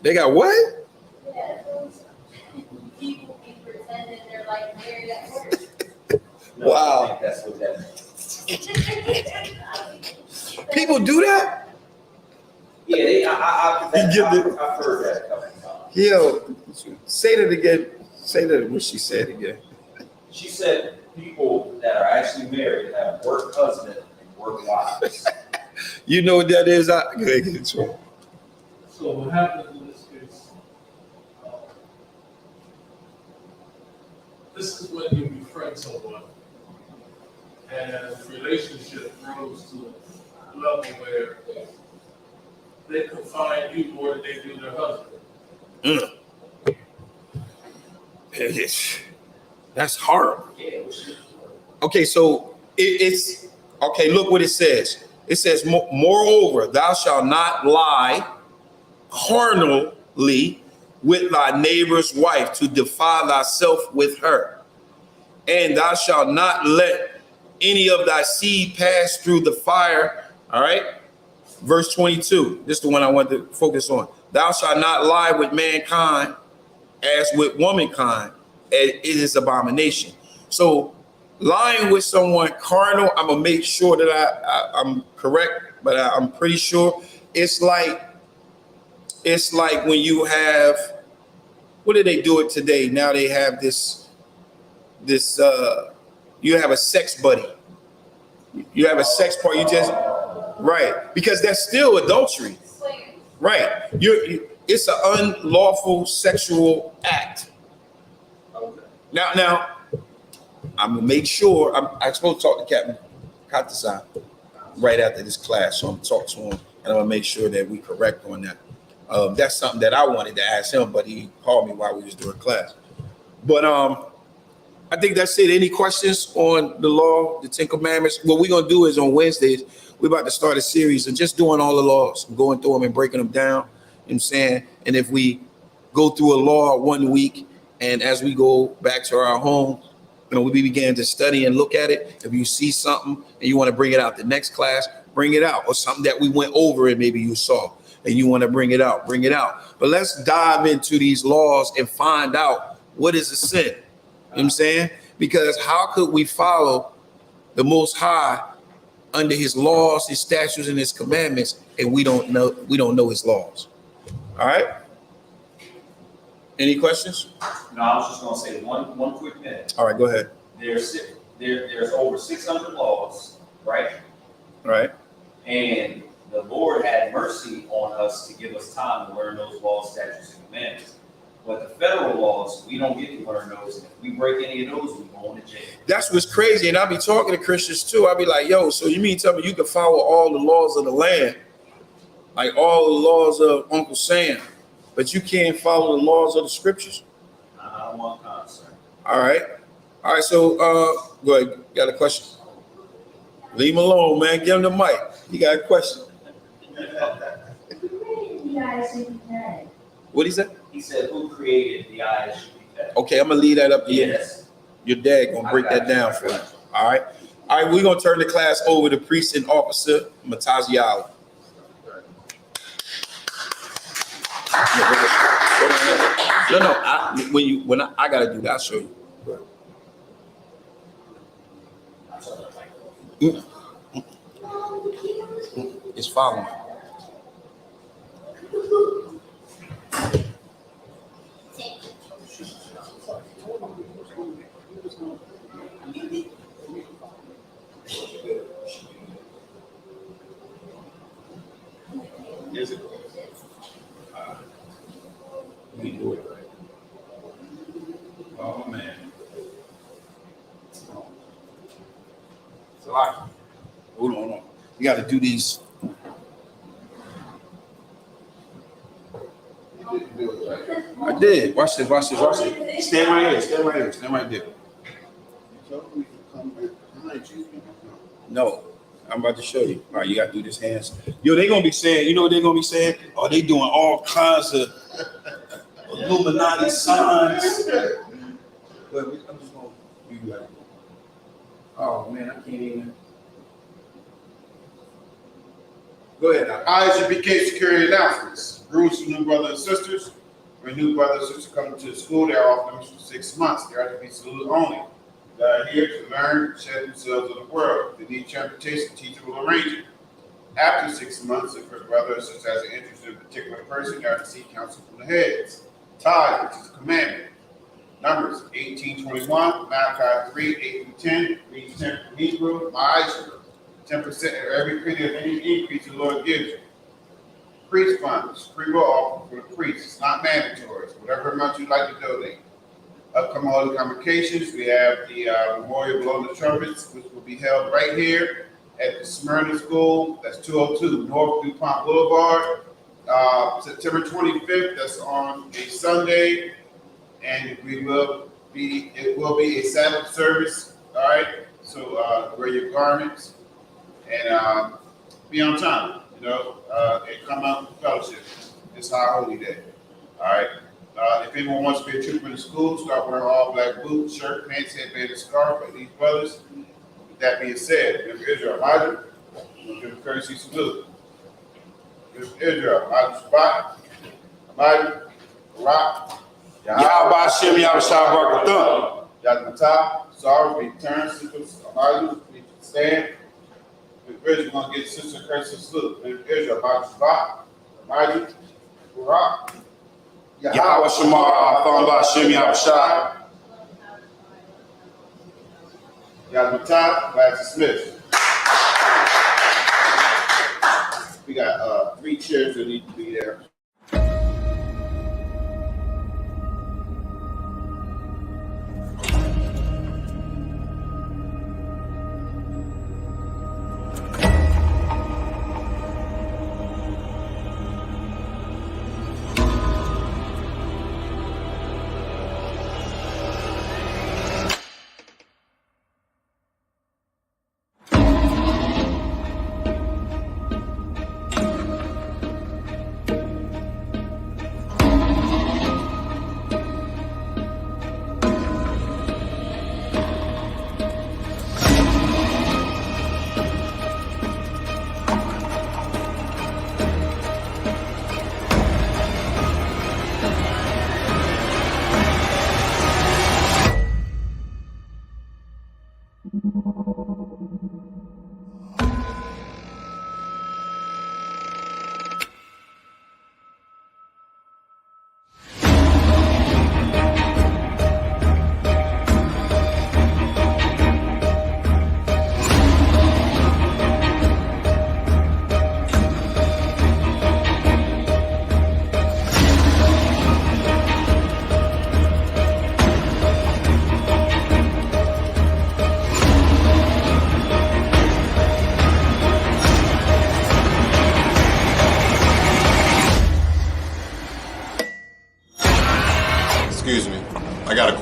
They got what? People be pretending they're like married at work. No, wow. I think that's what that means. People do that? Yeah, I've heard that a couple times. Yo, say that again. Say that what she said again. She said people that are actually married have work husbands and work wives. You know what that is? Go ahead, get it to her. So what happens in this case, this is when you befriend someone and the relationship grows to a level where they confide you more than they do their husband. That's horrible. Okay, so it's okay. Look what it says. It says, moreover, thou shalt not lie carnally with thy neighbor's wife to defile thyself with her. And thou shalt not let any of thy seed pass through the fire. All right. Verse 22. This is the one I want to focus on. Thou shalt not lie with mankind as with womankind. It is abomination. So lying with someone carnal, I'm gonna make sure that I'm correct, but I'm pretty sure it's like when you have, what do they do it today? Now they have this you have a sex buddy. You have a sex partner. You just right, because that's still adultery. Right. It's an unlawful sexual act. Okay. Now, I'm gonna make sure I'm supposed to talk to Captain Katasan right after this class, so I'm gonna talk to him and I'm gonna make sure that we correct on that. That's something that I wanted to ask him, but he called me while we was doing class. But I think that's it. Any questions on the law, the 10 Commandments? What we're gonna do is on Wednesdays, we're about to start a series of just doing all the laws, going through them and breaking them down. You know what I'm saying? And if we go through a law 1 week, and as we go back to our home, we begin to study and look at it. If you see something and you want to bring it out the next class, bring it out. Or something that we went over and maybe you saw and you want to bring it out, bring it out. But let's dive into these laws and find out what is a sin. You know what I'm saying? Because how could we follow the Most High under his laws, his statutes, and his commandments, and we don't know his laws? All right. Any questions? No, I was just gonna say one quick thing. All right, go ahead. There's over 600 laws, right? Right. And the Lord had mercy on us to give us time to learn those laws, statutes, and commandments. But the federal laws, we don't get to learn those. And if we break any of those, we go into jail. That's what's crazy. And I'll be talking to Christians too. I'll be like, yo, so you mean tell me you can follow all the laws of the land, like all the laws of Uncle Sam, but you can't follow the laws of the scriptures? I don't want concern. All right. So go ahead. Got a question? Leave him alone, man. Give him the mic. You got a question? What he said? He said, who created the ISUPK? Okay, I'm gonna leave that up to you. Yes. Your dad gonna break that down for you. All right. We're gonna turn the class over to Precinct Officer Mataziala. No. I gotta do that, I'll show you. It's following. Is it? Let me do it right. Oh man. It's a lot. Hold on. You got to do these. I did. Watch this. Stand right there. No, I'm about to show you. All right, you got to do this hands. Yo, they're going to be saying, you know what they're going to be saying? Oh, they doing all kinds of Illuminati signs. But I'm just going to do that. Oh, man, I can't even. Go ahead. ISUPK security announcements. Rules for new brothers and sisters. When new brothers and sisters come to the school, they are off limits for 6 months. They are to be saluted only. They are here to learn, shed themselves of the world. If they need transportation, the teacher will arrange it. After 6 months, if a brother or sister has an interest in a particular person, they are to seek counsel from the heads. Tithe, which is a commandment. Numbers 18:21, Malachi 3:8-10, read 10 from Hebrew, Ma'asher, 10% of every penny of any increase the Lord gives you. Priest funds, free will offer for the priest. It's not mandatory. It's whatever amount you'd like to donate. Upcoming holy convocations, we have the memorial blowing the trumpets, which will be held right here at the Smyrna School. That's 202 North DuPont Boulevard. September 25th, that's on a Sunday, and it will be a Sabbath service. All right, so wear your garments and be on time. And come out for fellowship. It's our holy day. All right. If anyone wants to be a trooper in the school, start wearing all black boots, shirt, pants, headband, and scarf like these brothers. With that being said, remember Israel, Elijah, we'll give a courtesy salute. Israel, Elijah, Elijah, Barak, Yahweh Shem Yahweh Shabbat. Yahweh sorry, return, sisters, Elijah, we stand. We're going to get Sister Courtesy salute. Israel, Elijah, Barak, Yahweh Shemar, Athon Shem Yahweh Shah. Yahweh glad to Smith. We got 3 chairs that need to be there.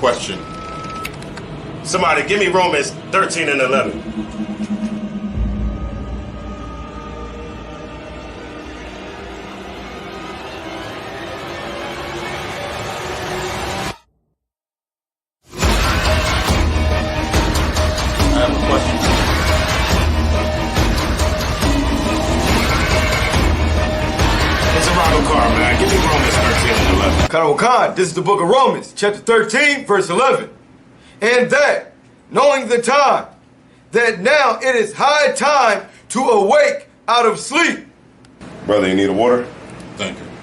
question. Somebody give me Romans 13 and 11. I have a question. It's a Ronald car, man. Give me Romans 13 and 11. Khan, this is the book of Romans, chapter 13, verse 11. And that, knowing the time, that now it is high time to awake out of sleep. Brother, you need a water? Thank you.